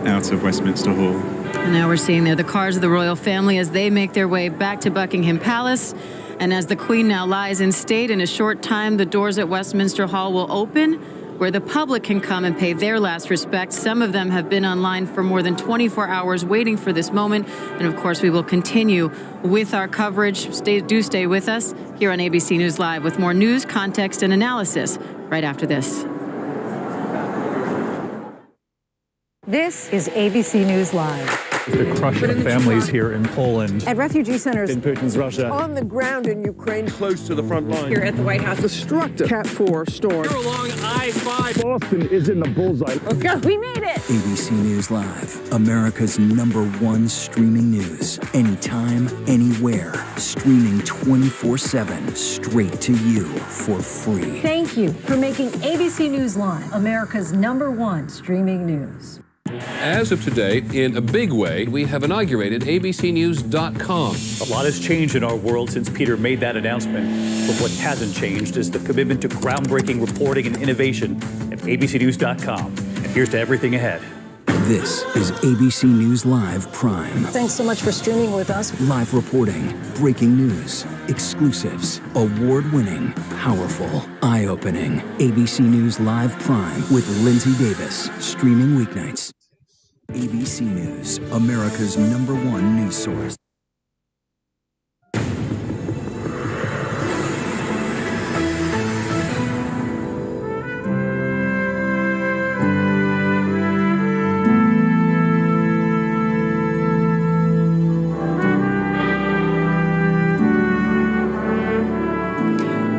out of Westminster Hall. And now we're seeing there the cars of the royal family as they make their way back to Buckingham Palace. And as the Queen now lies in state, in a short time, the doors at Westminster Hall will open, where the public can come and pay their last respects. Some of them have been online for more than 24 hours waiting for this moment. And of course, we will continue with our coverage. Do stay with us here on ABC News Live with more news, context, and analysis right after this. This is ABC News Live. The crush of families here in Poland. At refugee centers in Putin's Russia. On the ground in Ukraine, close to the front line. Here at the White House. Destructive Cat 4 storm. Here along I-5. Boston is in the bullseye. Let's go. We made it. ABC News Live, America's #1 streaming news. Anytime, anywhere. Streaming 24/7, straight to you for free. Thank you for making ABC News Live America's #1 streaming news. As of today, in a big way, we have inaugurated abcnews.com. A lot has changed in our world since Peter made that announcement. But what hasn't changed is the commitment to groundbreaking reporting and innovation at abcnews.com. And here's to everything ahead. This is ABC News Live Prime. Thanks so much for streaming with us. Live reporting, breaking news, exclusives, award-winning, powerful, eye-opening. ABC News Live Prime with Lindsay Davis, streaming weeknights. ABC News, America's #1 news source.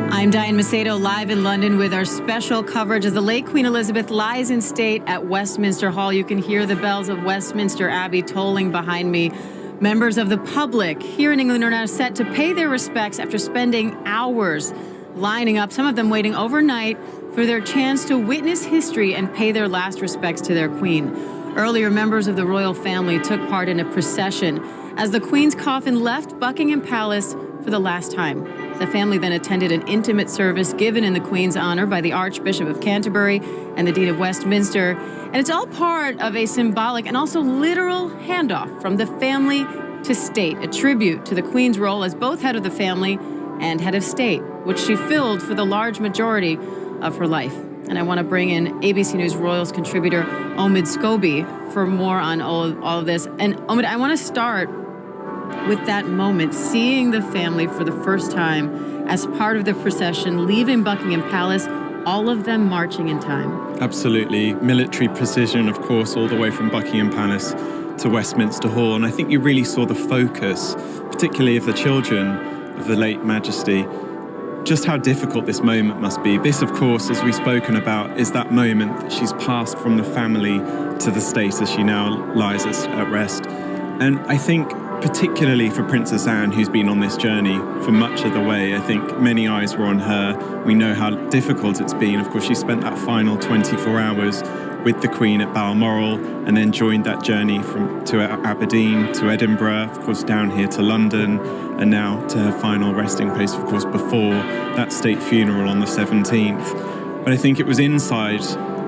I'm Diane Macedo, live in London with our special coverage as the late Queen Elizabeth lies in state at Westminster Hall. You can hear the bells of Westminster Abbey tolling behind me. Members of the public here in England are now set to pay their respects after spending hours lining up, some of them waiting overnight for their chance to witness history and pay their last respects to their queen. Earlier, members of the royal family took part in a procession as the Queen's coffin left Buckingham Palace for the last time. The family then attended an intimate service given in the Queen's honor by the Archbishop of Canterbury and the Dean of Westminster. And it's all part of a symbolic and also literal handoff from the family to state, a tribute to the Queen's role as both head of the family and head of state, which she filled for the large majority of her life. And I want to bring in ABC News Royals contributor Omid Scobie for more on all of this. And Omid, I want to start with that moment, seeing the family for the first time as part of the procession, leaving Buckingham Palace, all of them marching in time. Absolutely. Military precision, of course, all the way from Buckingham Palace to Westminster Hall. And I think you really saw the focus, particularly of the children of the late Majesty, just how difficult this moment must be. This, of course, as we've spoken about, is that moment that she's passed from the family to the state as she now lies at rest. And I think particularly for Princess Anne, who's been on this journey for much of the way, I think many eyes were on her. We know how difficult it's been. Of course, she spent that final 24 hours with the Queen at Balmoral and then joined that journey to Aberdeen, to Edinburgh, of course down here to London, and now to her final resting place, of course, before that state funeral on the 17th. But I think it was inside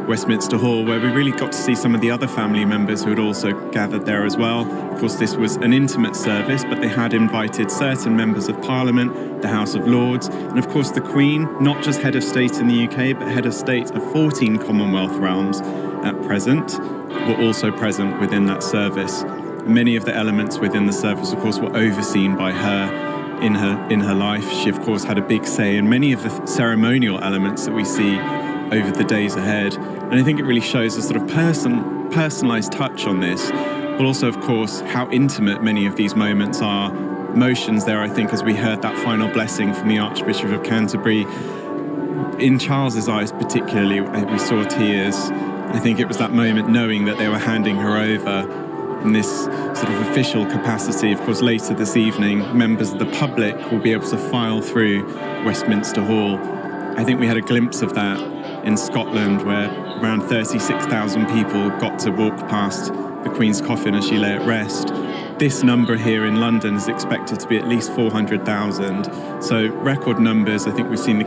Westminster Hall where we really got to see some of the other family members who had also gathered there as well. Of course, this was an intimate service, but they had invited certain members of Parliament, the House of Lords, and of course the Queen, not just head of state in the UK, but head of state of 14 Commonwealth realms at present, were also present within that service. Many of the elements within the service, of course, were overseen by her in her life. She, of course, had a big say in many of the ceremonial elements that we see over the days ahead. And I think it really shows a sort of personalized touch on this, but also, of course, how intimate many of these moments are. Emotions there, I think, as we heard that final blessing from the Archbishop of Canterbury. In Charles's eyes particularly, we saw tears. I think it was that moment knowing that they were handing her over in this sort of official capacity. Of course, later this evening, members of the public will be able to file through Westminster Hall. I think we had a glimpse of that in Scotland, where around 36,000 people got to walk past the Queen's coffin as she lay at rest. This number here in London is expected to be at least 400,000. So record numbers. I think we've seen the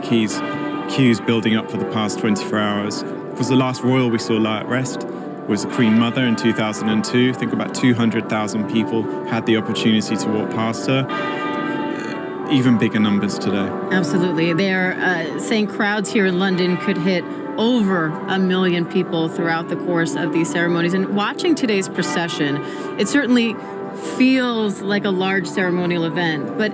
queues building up for the past 24 hours. Because the last royal we saw lie at rest was the Queen Mother in 2002. I think about 200,000 people had the opportunity to walk past her. Even bigger numbers today. Absolutely. They're saying crowds here in London could hit over 1 million people throughout the course of these ceremonies. And watching today's procession, it certainly feels like a large ceremonial event. But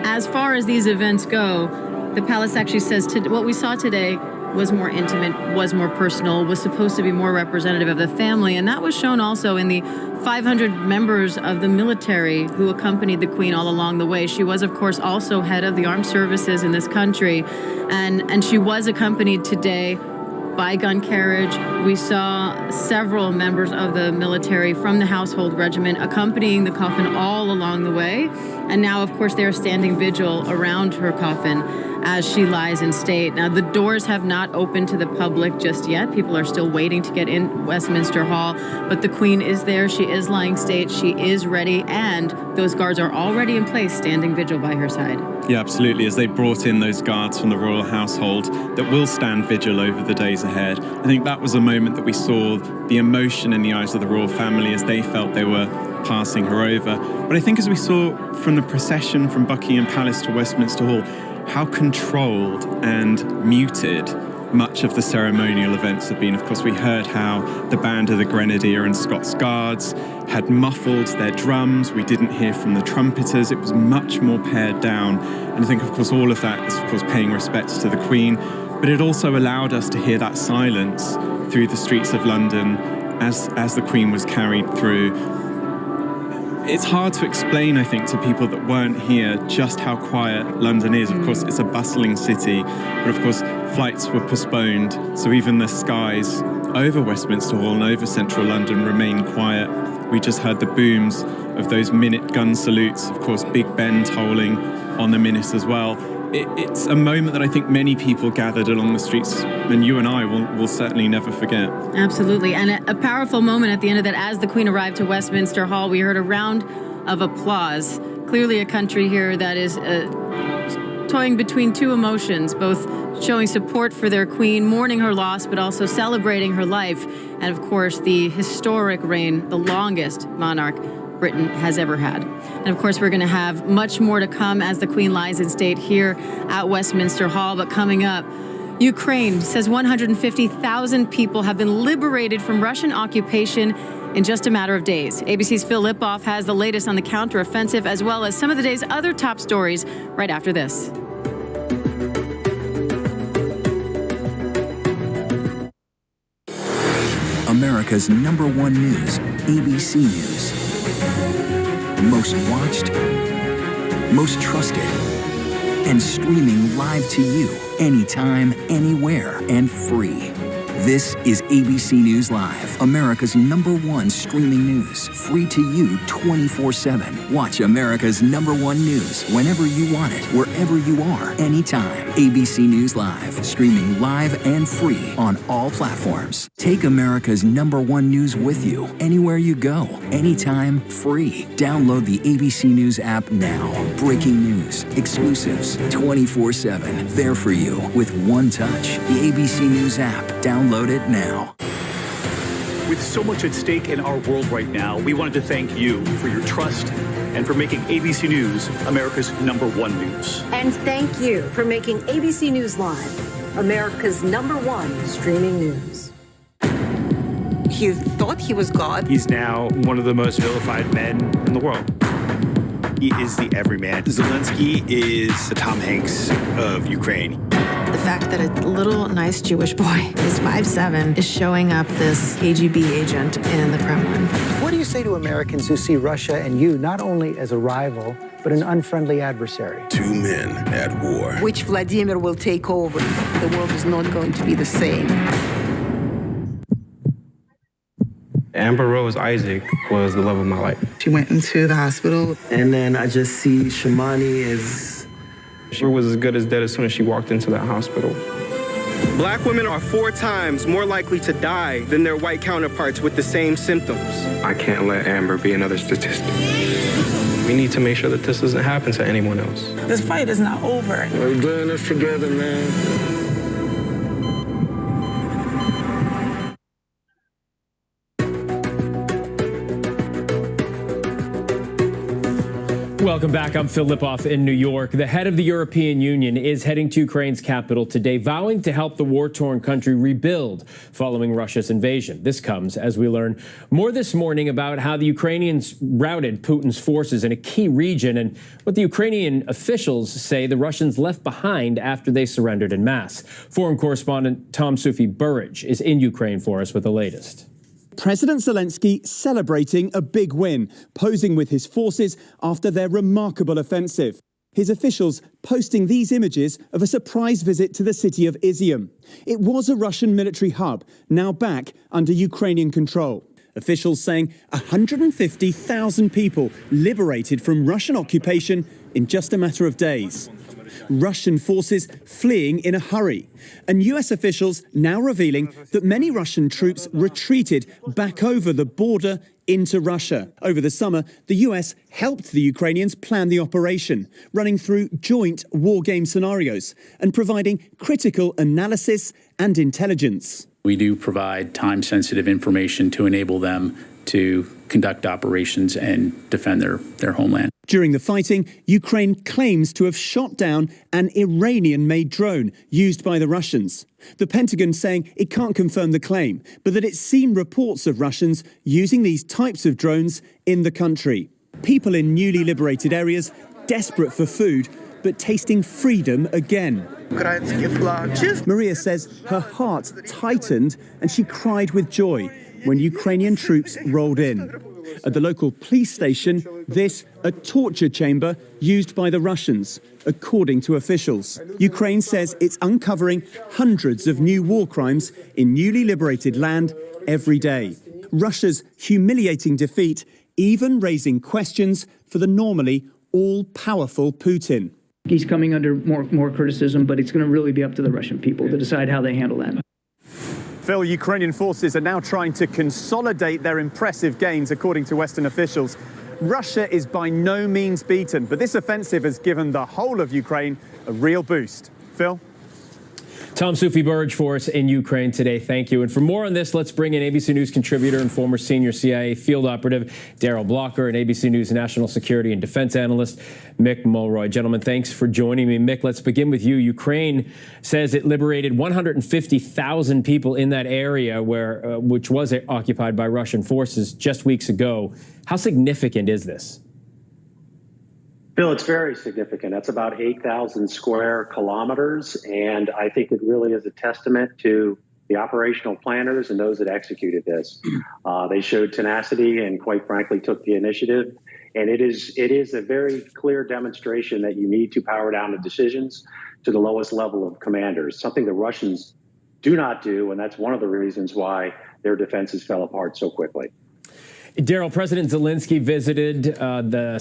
as far as these events go, the palace actually says what we saw today was more intimate, was more personal, was supposed to be more representative of the family. And that was shown also in the 500 members of the military who accompanied the Queen all along the way. She was, of course, also head of the armed services in this country. And she was accompanied today by gun carriage. We saw several members of the military from the household regiment accompanying the coffin all along the way. And now, of course, they're standing vigil around her coffin as she lies in state. Now, the doors have not opened to the public just yet. People are still waiting to get in Westminster Hall, but the Queen is there. She is lying state. She is ready, and those guards are already in place, standing vigil by her side. Yeah, absolutely. As they brought in those guards from the royal household that will stand vigil over the days ahead, I think that was a moment that we saw the emotion in the eyes of the royal family as they felt they were passing her over. But I think as we saw from the procession from Buckingham Palace to Westminster Hall, how controlled and muted much of the ceremonial events have been. Of course, we heard how the band of the Grenadier and Scots Guards had muffled their drums. We didn't hear from the trumpeters. It was much more pared down. And I think, of course, all of that is, of course, paying respects to the Queen. But it also allowed us to hear that silence through the streets of London as the Queen was carried through. It's hard to explain, I think, to people that weren't here just how quiet London is. Of course, it's a bustling city, but of course, flights were postponed. So even the skies over Westminster Hall and over central London remain quiet. We just heard the booms of those minute gun salutes. Of course, Big Ben tolling on the minute as well. It's a moment that I think many people gathered along the streets, and you and I will certainly never forget. Absolutely. And a powerful moment at the end of that, as the Queen arrived to Westminster Hall, we heard a round of applause. Clearly a country here that is toying between two emotions, both showing support for their Queen, mourning her loss, but also celebrating her life. And of course, the historic reign, the longest monarch Britain has ever had. And of course, we're going to have much more to come as the Queen lies in state here at Westminster Hall. But coming up, Ukraine says 150,000 people have been liberated from Russian occupation in just a matter of days. ABC's Phil Lipoff has the latest on the counteroffensive, as well as some of the day's other top stories right after this. America America's #1 news, ABC News. Most watched, most trusted, and streaming live to you anytime, anywhere, and free. This is ABC News Live, America's #1 streaming news, free to you 24/7. Watch America's #1 news whenever you want it, wherever you are, anytime. ABC News Live, streaming live and free on all platforms. Take America's #1 news with you, anywhere you go, anytime, free. Download the ABC News app now. Breaking news, exclusives, 24/7, there for you with one touch. The ABC News app. Download it now. With so much at stake in our world right now, we wanted to thank you for your trust and for making ABC News America's #1 news. And thank you for making ABC News Live America's #1 streaming news. He thought he was God. He's now one of the most vilified men in the world. He is the everyman. Zelensky is the Tom Hanks of Ukraine. The fact that a little nice Jewish boy is 5'7" is showing up this KGB agent in the Kremlin. What do you say to Americans who see Russia and you not only as a rival, but an unfriendly adversary? Two men at war. Which Vladimir will take over. The world is not going to be the same. Amber Rose Isaac was the love of my life. She went into the hospital. And then I just see Shamani she was as good as dead as soon as she walked into that hospital. Black women are 4 times more likely to die than their white counterparts with the same symptoms. I can't let Amber be another statistic. We need to make sure that this doesn't happen to anyone else. This fight is not over. We're doing this together, man. Welcome back. I'm Phil Lipoff in New York. The head of the European Union is heading to Ukraine's capital today, vowing to help the war-torn country rebuild following Russia's invasion. This comes as we learn more this morning about how the Ukrainians routed Putin's forces in a key region and what the Ukrainian officials say the Russians left behind after they surrendered en masse. Foreign correspondent Tom Sufi-Burridge is in Ukraine for us with the latest. President Zelensky celebrating a big win, posing with his forces after their remarkable offensive. His officials posting these images of a surprise visit to the city of Izium. It was a Russian military hub, now back under Ukrainian control. Officials saying 150,000 people liberated from Russian occupation in just a matter of days. Russian forces fleeing in a hurry. And US officials now revealing that many Russian troops retreated back over the border into Russia. Over the summer, the US helped the Ukrainians plan the operation, running through joint war game scenarios and providing critical analysis and intelligence. We do provide time-sensitive information to enable them to conduct operations and defend their homeland. During the fighting, Ukraine claims to have shot down an Iranian-made drone used by the Russians. The Pentagon saying it can't confirm the claim, but that it's seen reports of Russians using these types of drones in the country. People in newly liberated areas desperate for food, but tasting freedom again. Maria says her heart tightened and she cried with joy when Ukrainian troops rolled in. At the local police station, this a torture chamber used by the Russians, according to officials. Ukraine says it's uncovering hundreds of new war crimes in newly liberated land every day. Russia's humiliating defeat even raising questions for the normally all-powerful Putin. He's coming under more criticism, but it's going to really be up to the Russian people to decide how they handle that. Phil, Ukrainian forces are now trying to consolidate their impressive gains, according to Western officials. Russia is by no means beaten, but this offensive has given the whole of Ukraine a real boost. Phil? Tom Sufi-Burridge for us in Ukraine today. Thank you. And for more on this, let's bring in ABC News contributor and former senior CIA field operative Daryl Blocker and ABC News national security and defense analyst Mick Mulroy. Gentlemen, thanks for joining me. Mick, let's begin with you. Ukraine says it liberated 150,000 people in that area which was occupied by Russian forces just weeks ago. How significant is this? Bill, it's very significant. That's about 8,000 square kilometers. And I think it really is a testament to the operational planners and those that executed this. They showed tenacity and, quite frankly, took the initiative. And it is a very clear demonstration that you need to power down the decisions to the lowest level of commanders, something the Russians do not do, and that's one of the reasons why their defenses fell apart so quickly. Daryl, President Zelensky visited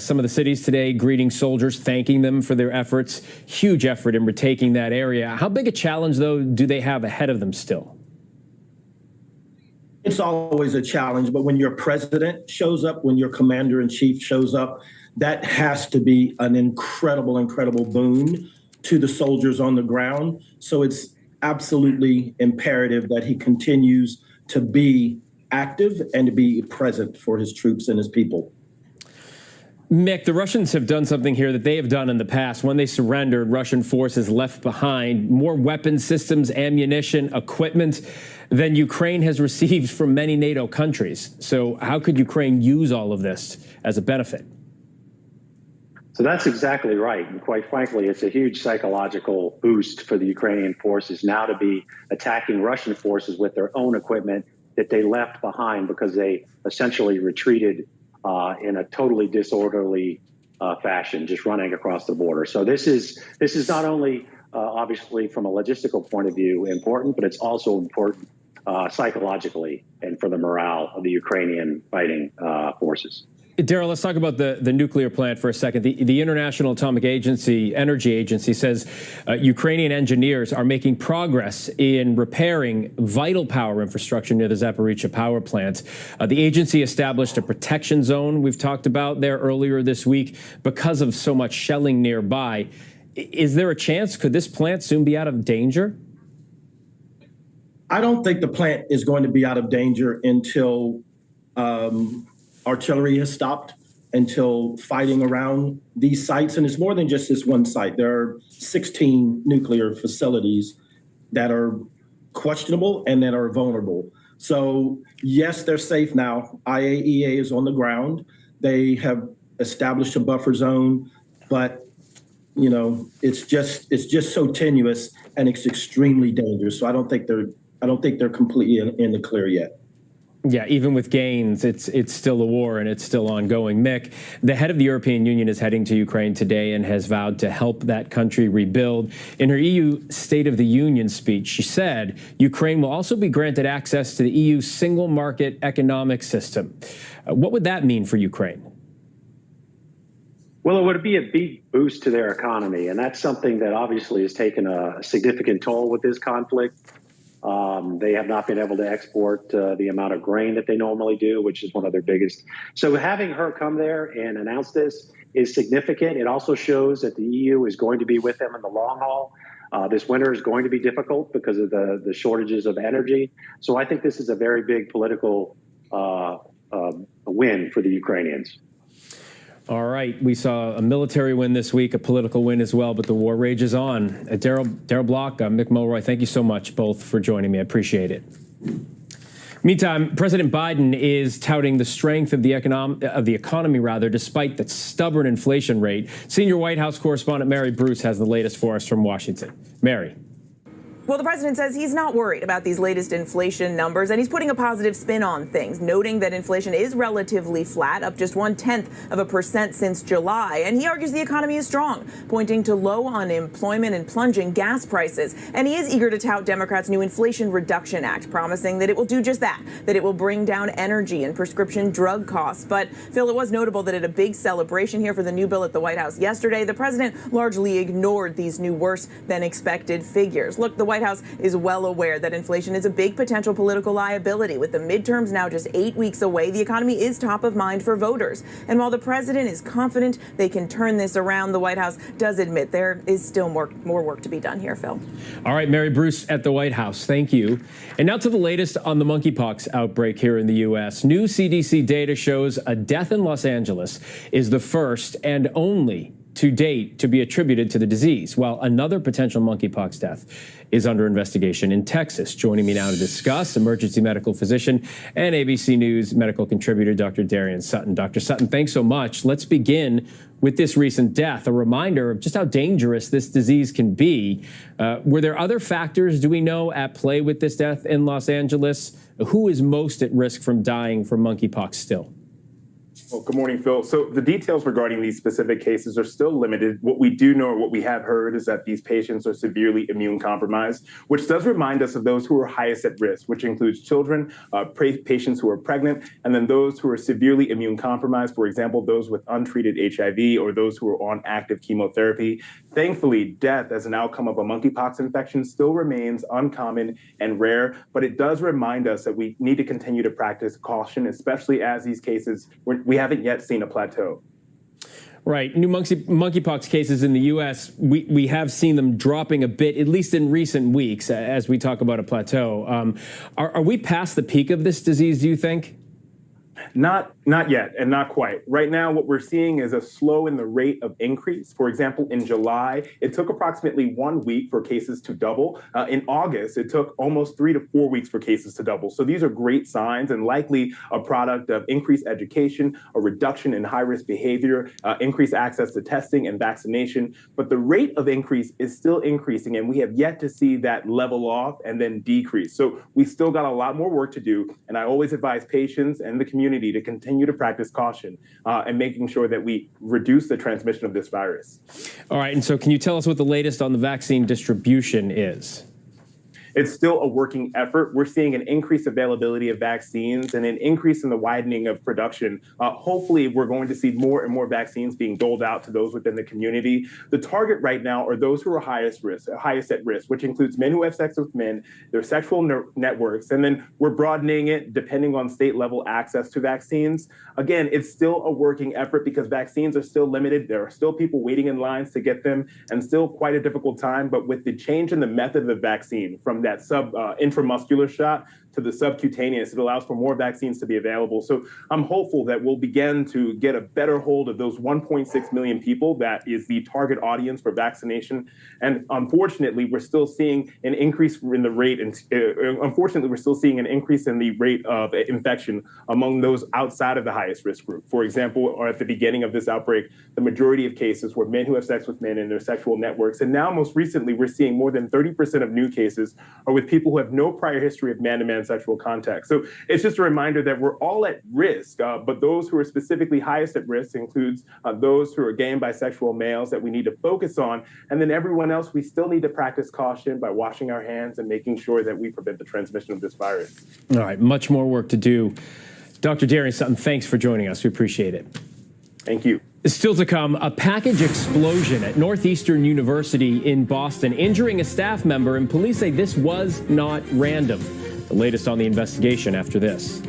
some of the cities today, greeting soldiers, thanking them for their efforts. Huge effort in retaking that area. How big a challenge, though, do they have ahead of them still? It's always a challenge, but when your president shows up, when your commander-in-chief shows up, that has to be an incredible, incredible boon to the soldiers on the ground. So it's absolutely imperative that he continues to be active and to be present for his troops and his people. Mick, the Russians have done something here that they have done in the past. When they surrendered, Russian forces left behind more weapon systems, ammunition, equipment than Ukraine has received from many NATO countries. So how could Ukraine use all of this as a benefit? So that's exactly right. And quite frankly, it's a huge psychological boost for the Ukrainian forces now to be attacking Russian forces with their own equipment that they left behind because they essentially retreated in a totally disorderly fashion, just running across the border. So this is not only obviously from a logistical point of view important, but it's also important psychologically and for the morale of the Ukrainian fighting forces. Daryl, let's talk about the nuclear plant for a second. The International Atomic Energy Agency says Ukrainian engineers are making progress in repairing vital power infrastructure near the Zaporizhzhia power plant. The agency established a protection zone we've talked about there earlier this week because of so much shelling nearby. Is there a chance, could this plant soon be out of danger? I don't think the plant is going to be out of danger until artillery has stopped, until fighting around these sites. And it's more than just this one site. There are 16 nuclear facilities that are questionable and that are vulnerable. So yes, they're safe now. IAEA is on the ground. They have established a buffer zone, but you know, it's just so tenuous and it's extremely dangerous. So I don't think they're completely in the clear yet. Yeah, even with gains, it's still a war and it's still ongoing. Mick, the head of the European Union is heading to Ukraine today and has vowed to help that country rebuild. In her EU State of the Union speech, she said Ukraine will also be granted access to the EU single market economic system. What would that mean for Ukraine? Well, it would be a big boost to their economy, and that's something that obviously has taken a significant toll with this conflict. They have not been able to export the amount of grain that they normally do, which is one of their biggest. So having her come there and announce this is significant. It also shows that the EU is going to be with them in the long haul. This winter is going to be difficult because of the shortages of energy. So I think this is a very big political win for the Ukrainians. All right. We saw a military win this week, a political win as well, but the war rages on. Daryl Block, Mick Mulroy, thank you so much both for joining me. I appreciate it. Meantime, President Biden is touting the strength of the economy, despite the stubborn inflation rate. Senior White House correspondent Mary Bruce has the latest for us from Washington. Mary. Well, the president says he's not worried about these latest inflation numbers, and he's putting a positive spin on things, noting that inflation is relatively flat, up just 0.1% since July. And he argues the economy is strong, pointing to low unemployment and plunging gas prices. And he is eager to tout Democrats' new Inflation Reduction Act, promising that it will do just that it will bring down energy and prescription drug costs. But, Phil, it was notable that at a big celebration here for the new bill at the White House yesterday, the president largely ignored these new worse-than-expected figures. Look, the White House is well aware that inflation is a big potential political liability. With the midterms now just 8 weeks away, the economy is top of mind for voters. And while the president is confident they can turn this around, the White House does admit there is still more work to be done here, Phil. All right, Mary Bruce at the White House. Thank you. And now to the latest on the monkeypox outbreak here in the U.S. New CDC data shows a death in Los Angeles is the first and only to date to be attributed to the disease, while another potential monkeypox death is under investigation in Texas. Joining me now to discuss, emergency medical physician and ABC News medical contributor, Dr. Darian Sutton. Dr. Sutton, thanks so much. Let's begin with this recent death, a reminder of just how dangerous this disease can be. Were there other factors, do we know, at play with this death in Los Angeles? Who is most at risk from dying from monkeypox still? Well, good morning, Phil. So the details regarding these specific cases are still limited. What we do know or what we have heard is that these patients are severely immune compromised, which does remind us of those who are highest at risk, which includes children, patients who are pregnant, and then those who are severely immune compromised, for example, those with untreated HIV or those who are on active chemotherapy. Thankfully, death as an outcome of a monkeypox infection still remains uncommon and rare, but it does remind us that we need to continue to practice caution, especially as these cases, we haven't yet seen a plateau. Right. New monkeypox cases in the U.S., we have seen them dropping a bit, at least in recent weeks, as we talk about a plateau. Are we past the peak of this disease, do you think? Not yet, and not quite. Right now, what we're seeing is a slow in the rate of increase. For example, in July, it took approximately 1 week for cases to double. In August, it took almost 3 to 4 weeks for cases to double. So these are great signs and likely a product of increased education, a reduction in high-risk behavior, increased access to testing and vaccination. But the rate of increase is still increasing, and we have yet to see that level off and then decrease. So we still got a lot more work to do, and I always advise patients and the community to continue to practice caution and making sure that we reduce the transmission of this virus. All right, and so can you tell us what the latest on the vaccine distribution is? It's still a working effort. We're seeing an increased availability of vaccines and an increase in the widening of production. Hopefully, we're going to see more and more vaccines being doled out to those within the community. The target right now are those who are highest at risk, which includes men who have sex with men, their sexual networks, and then we're broadening it depending on state level access to vaccines. Again, it's still a working effort because vaccines are still limited. There are still people waiting in lines to get them and still quite a difficult time. But with the change in the method of the vaccine from that intramuscular shot to the subcutaneous, it allows for more vaccines to be available. So I'm hopeful that we'll begin to get a better hold of those 1.6 million people that is the target audience for vaccination. And unfortunately, we're still seeing an increase in the rate. And unfortunately, we're still seeing an increase in the rate of infection among those outside of the highest risk group. For example, or at the beginning of this outbreak, the majority of cases were men who have sex with men in their sexual networks. And now, most recently, we're seeing more than 30% of new cases are with people who have no prior history of man-to-man sexual contact. So it's just a reminder that we're all at risk, but those who are specifically highest at risk includes those who are gay and bisexual males that we need to focus on. And then everyone else, we still need to practice caution by washing our hands and making sure that we prevent the transmission of this virus. All right, much more work to do. Dr. Darian Sutton, thanks for joining us. We appreciate it. Thank you. Still to come, a package explosion at Northeastern University in Boston, injuring a staff member, and police say this was not random. The latest on the investigation after this.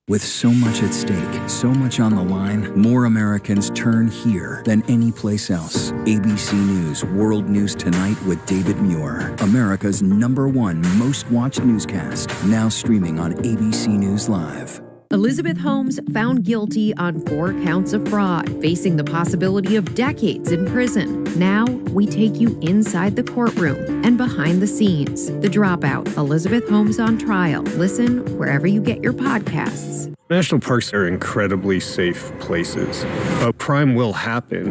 With so much at stake, so much on the line, more Americans turn here than any place else. ABC News World News Tonight with David Muir, America's #1 most watched newscast, now streaming on ABC News Live. Elizabeth Holmes found guilty on 4 counts of fraud, facing the possibility of decades in prison. Now, we take you inside the courtroom and behind the scenes. The Dropout, Elizabeth Holmes on Trial. Listen wherever you get your podcasts. National parks are incredibly safe places, but crime will happen.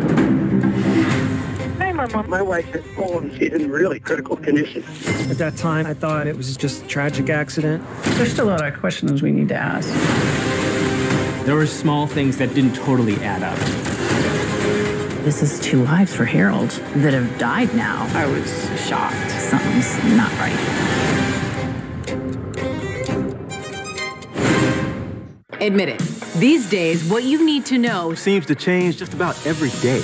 Hey, Mom. My wife has fallen. She's in really critical condition. At that time, I thought it was just a tragic accident. There's still a lot of questions we need to ask. There were small things that didn't totally add up. This is 2 lives for Harold that have died now. I was shocked. Something's not right. Admit it. These days, what you need to know seems to change just about every day.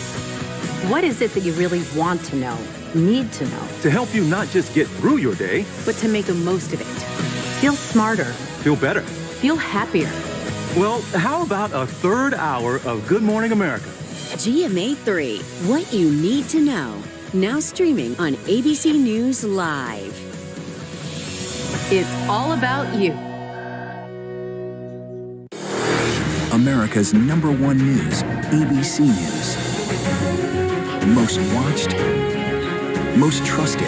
What is it that you really want to know, need to know? To help you not just get through your day, but to make the most of it. Feel smarter. Feel better. Feel happier. Well, how about a 3rd hour of Good Morning America? GMA 3, what you need to know. Now streaming on ABC News Live. It's all about you. America's #1 news, ABC News. Most watched, most trusted,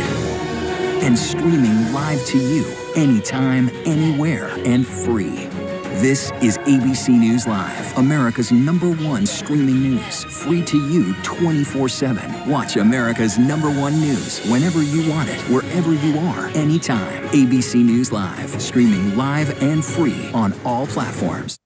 and streaming live to you anytime, anywhere, and free. This is ABC News Live, America's #1 streaming news, free to you 24/7. Watch America's #1 news whenever you want it, wherever you are, anytime. ABC News Live, streaming live and free on all platforms.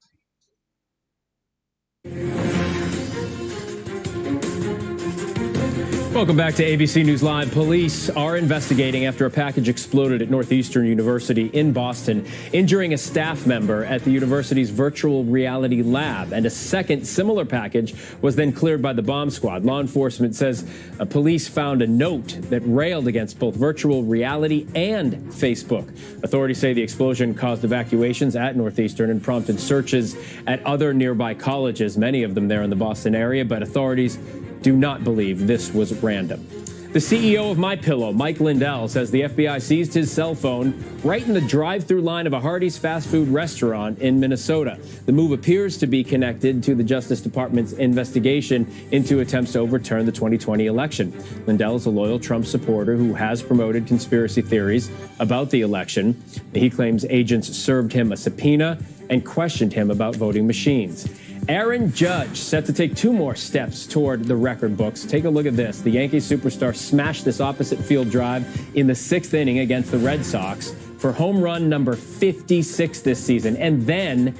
Welcome back to ABC News Live. Police are investigating after a package exploded at Northeastern University in Boston, injuring a staff member at the university's virtual reality lab. And a second similar package was then cleared by the bomb squad. Law enforcement says police found a note that railed against both virtual reality and Facebook. Authorities say the explosion caused evacuations at Northeastern and prompted searches at other nearby colleges, many of them there in the Boston area, but authorities do not believe this was random. The CEO of MyPillow, Mike Lindell, says the FBI seized his cell phone right in the drive-through line of a Hardee's fast food restaurant in Minnesota. The move appears to be connected to the Justice Department's investigation into attempts to overturn the 2020 election. Lindell is a loyal Trump supporter who has promoted conspiracy theories about the election. He claims agents served him a subpoena and questioned him about voting machines. Aaron Judge set to take 2 more steps toward the record books. Take a look at this. The Yankees superstar smashed this opposite field drive in the 6th inning against the Red Sox for home run number 56 this season. And then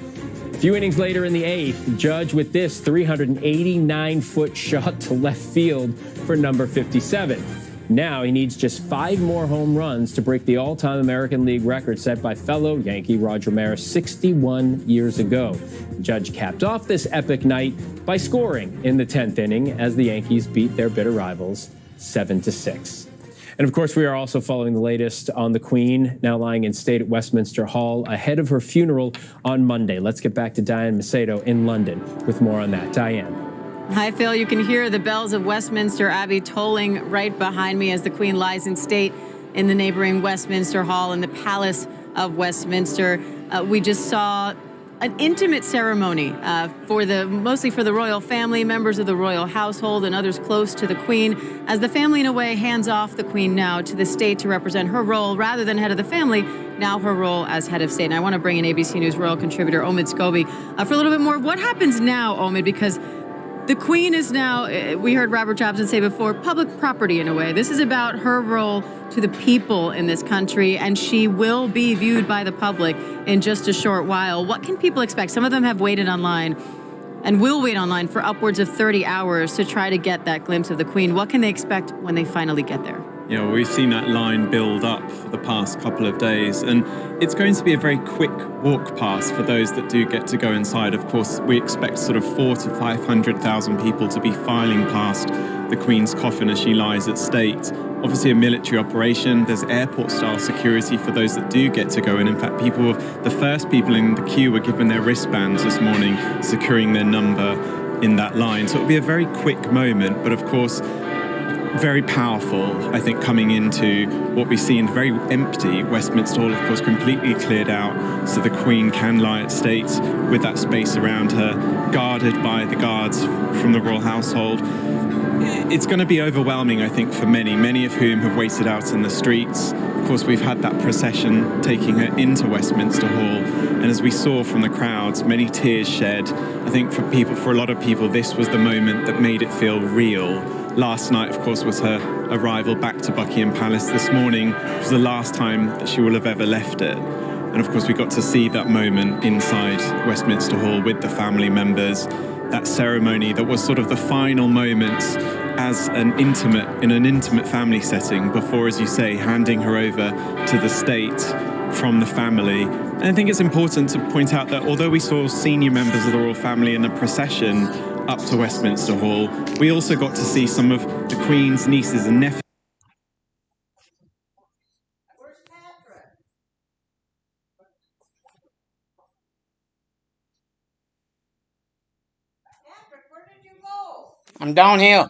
a few innings later in the 8th, Judge with this 389-foot shot to left field for number 57. Now he needs just 5 more home runs to break the all-time American League record set by fellow Yankee Roger Maris 61 years ago. Judge capped off this epic night by scoring in the 10th inning as the Yankees beat their bitter rivals 7-6. And of course, we are also following the latest on the Queen, now lying in state at Westminster Hall ahead of her funeral on Monday. Let's get back to Diane Macedo in London with more on that. Diane. Hi, Phil. You can hear the bells of Westminster Abbey tolling right behind me as the Queen lies in state in the neighboring Westminster Hall in the Palace of Westminster. We just saw an intimate ceremony mostly for the royal family, members of the royal household, and others close to the Queen, as the family, in a way, hands off the Queen now to the state to represent her role rather than head of the family, now her role as head of state. And I want to bring in ABC News royal contributor Omid Scobie for a little bit more of what happens now, Omid, because the Queen is now, we heard Robert Jobson say before, public property in a way. This is about her role to the people in this country, and she will be viewed by the public in just a short while. What can people expect? Some of them have waited online and will wait online for upwards of 30 hours to try to get that glimpse of the Queen. What can they expect when they finally get there? You know, we've seen that line build up for the past couple of days, and it's going to be a very quick walk past for those that do get to go inside. Of course, we expect sort of 400,000 to 500,000 people to be filing past the Queen's coffin as she lies at state. Obviously a military operation. There's airport-style security for those that do get to go in. In fact, the first people in the queue were given their wristbands this morning, securing their number in that line. So it'll be a very quick moment, but of course, very powerful, I think, coming into what we see in very empty Westminster Hall, of course, completely cleared out so the Queen can lie at state with that space around her, guarded by the guards from the royal household. It's going to be overwhelming, I think, for many of whom have waited out in the streets. Of course, we've had that procession taking her into Westminster Hall, and as we saw from the crowds, many tears shed. I think for a lot of people, this was the moment that made it feel real. Last night, of course, was her arrival back to Buckingham Palace. This morning was the last time that she will have ever left it. And of course, we got to see that moment inside Westminster Hall with the family members, that ceremony that was sort of the final moments as in an intimate family setting before, as you say, handing her over to the state from the family. And I think it's important to point out that although we saw senior members of the royal family in a procession up to Westminster Hall, we also got to see some of the Queen's nieces and nephews. I'm down here.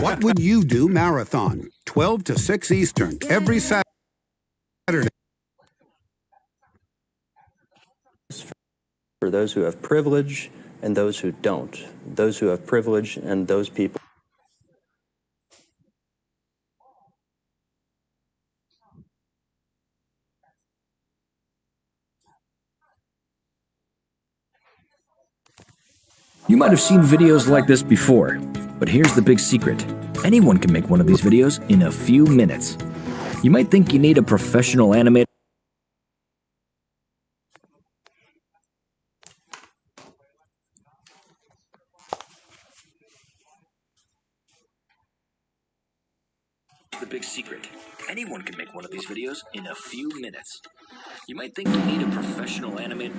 What Would You Do Marathon, 12 to 6 Eastern, every Saturday. For those who have privilege and those who don't. Those who have privilege and those people. You might have seen videos like this before, but here's the big secret. Anyone can make one of these videos in a few minutes. You might think you need a professional animator. The big secret. Anyone can make one of these videos in a few minutes. You might think you need a professional animator.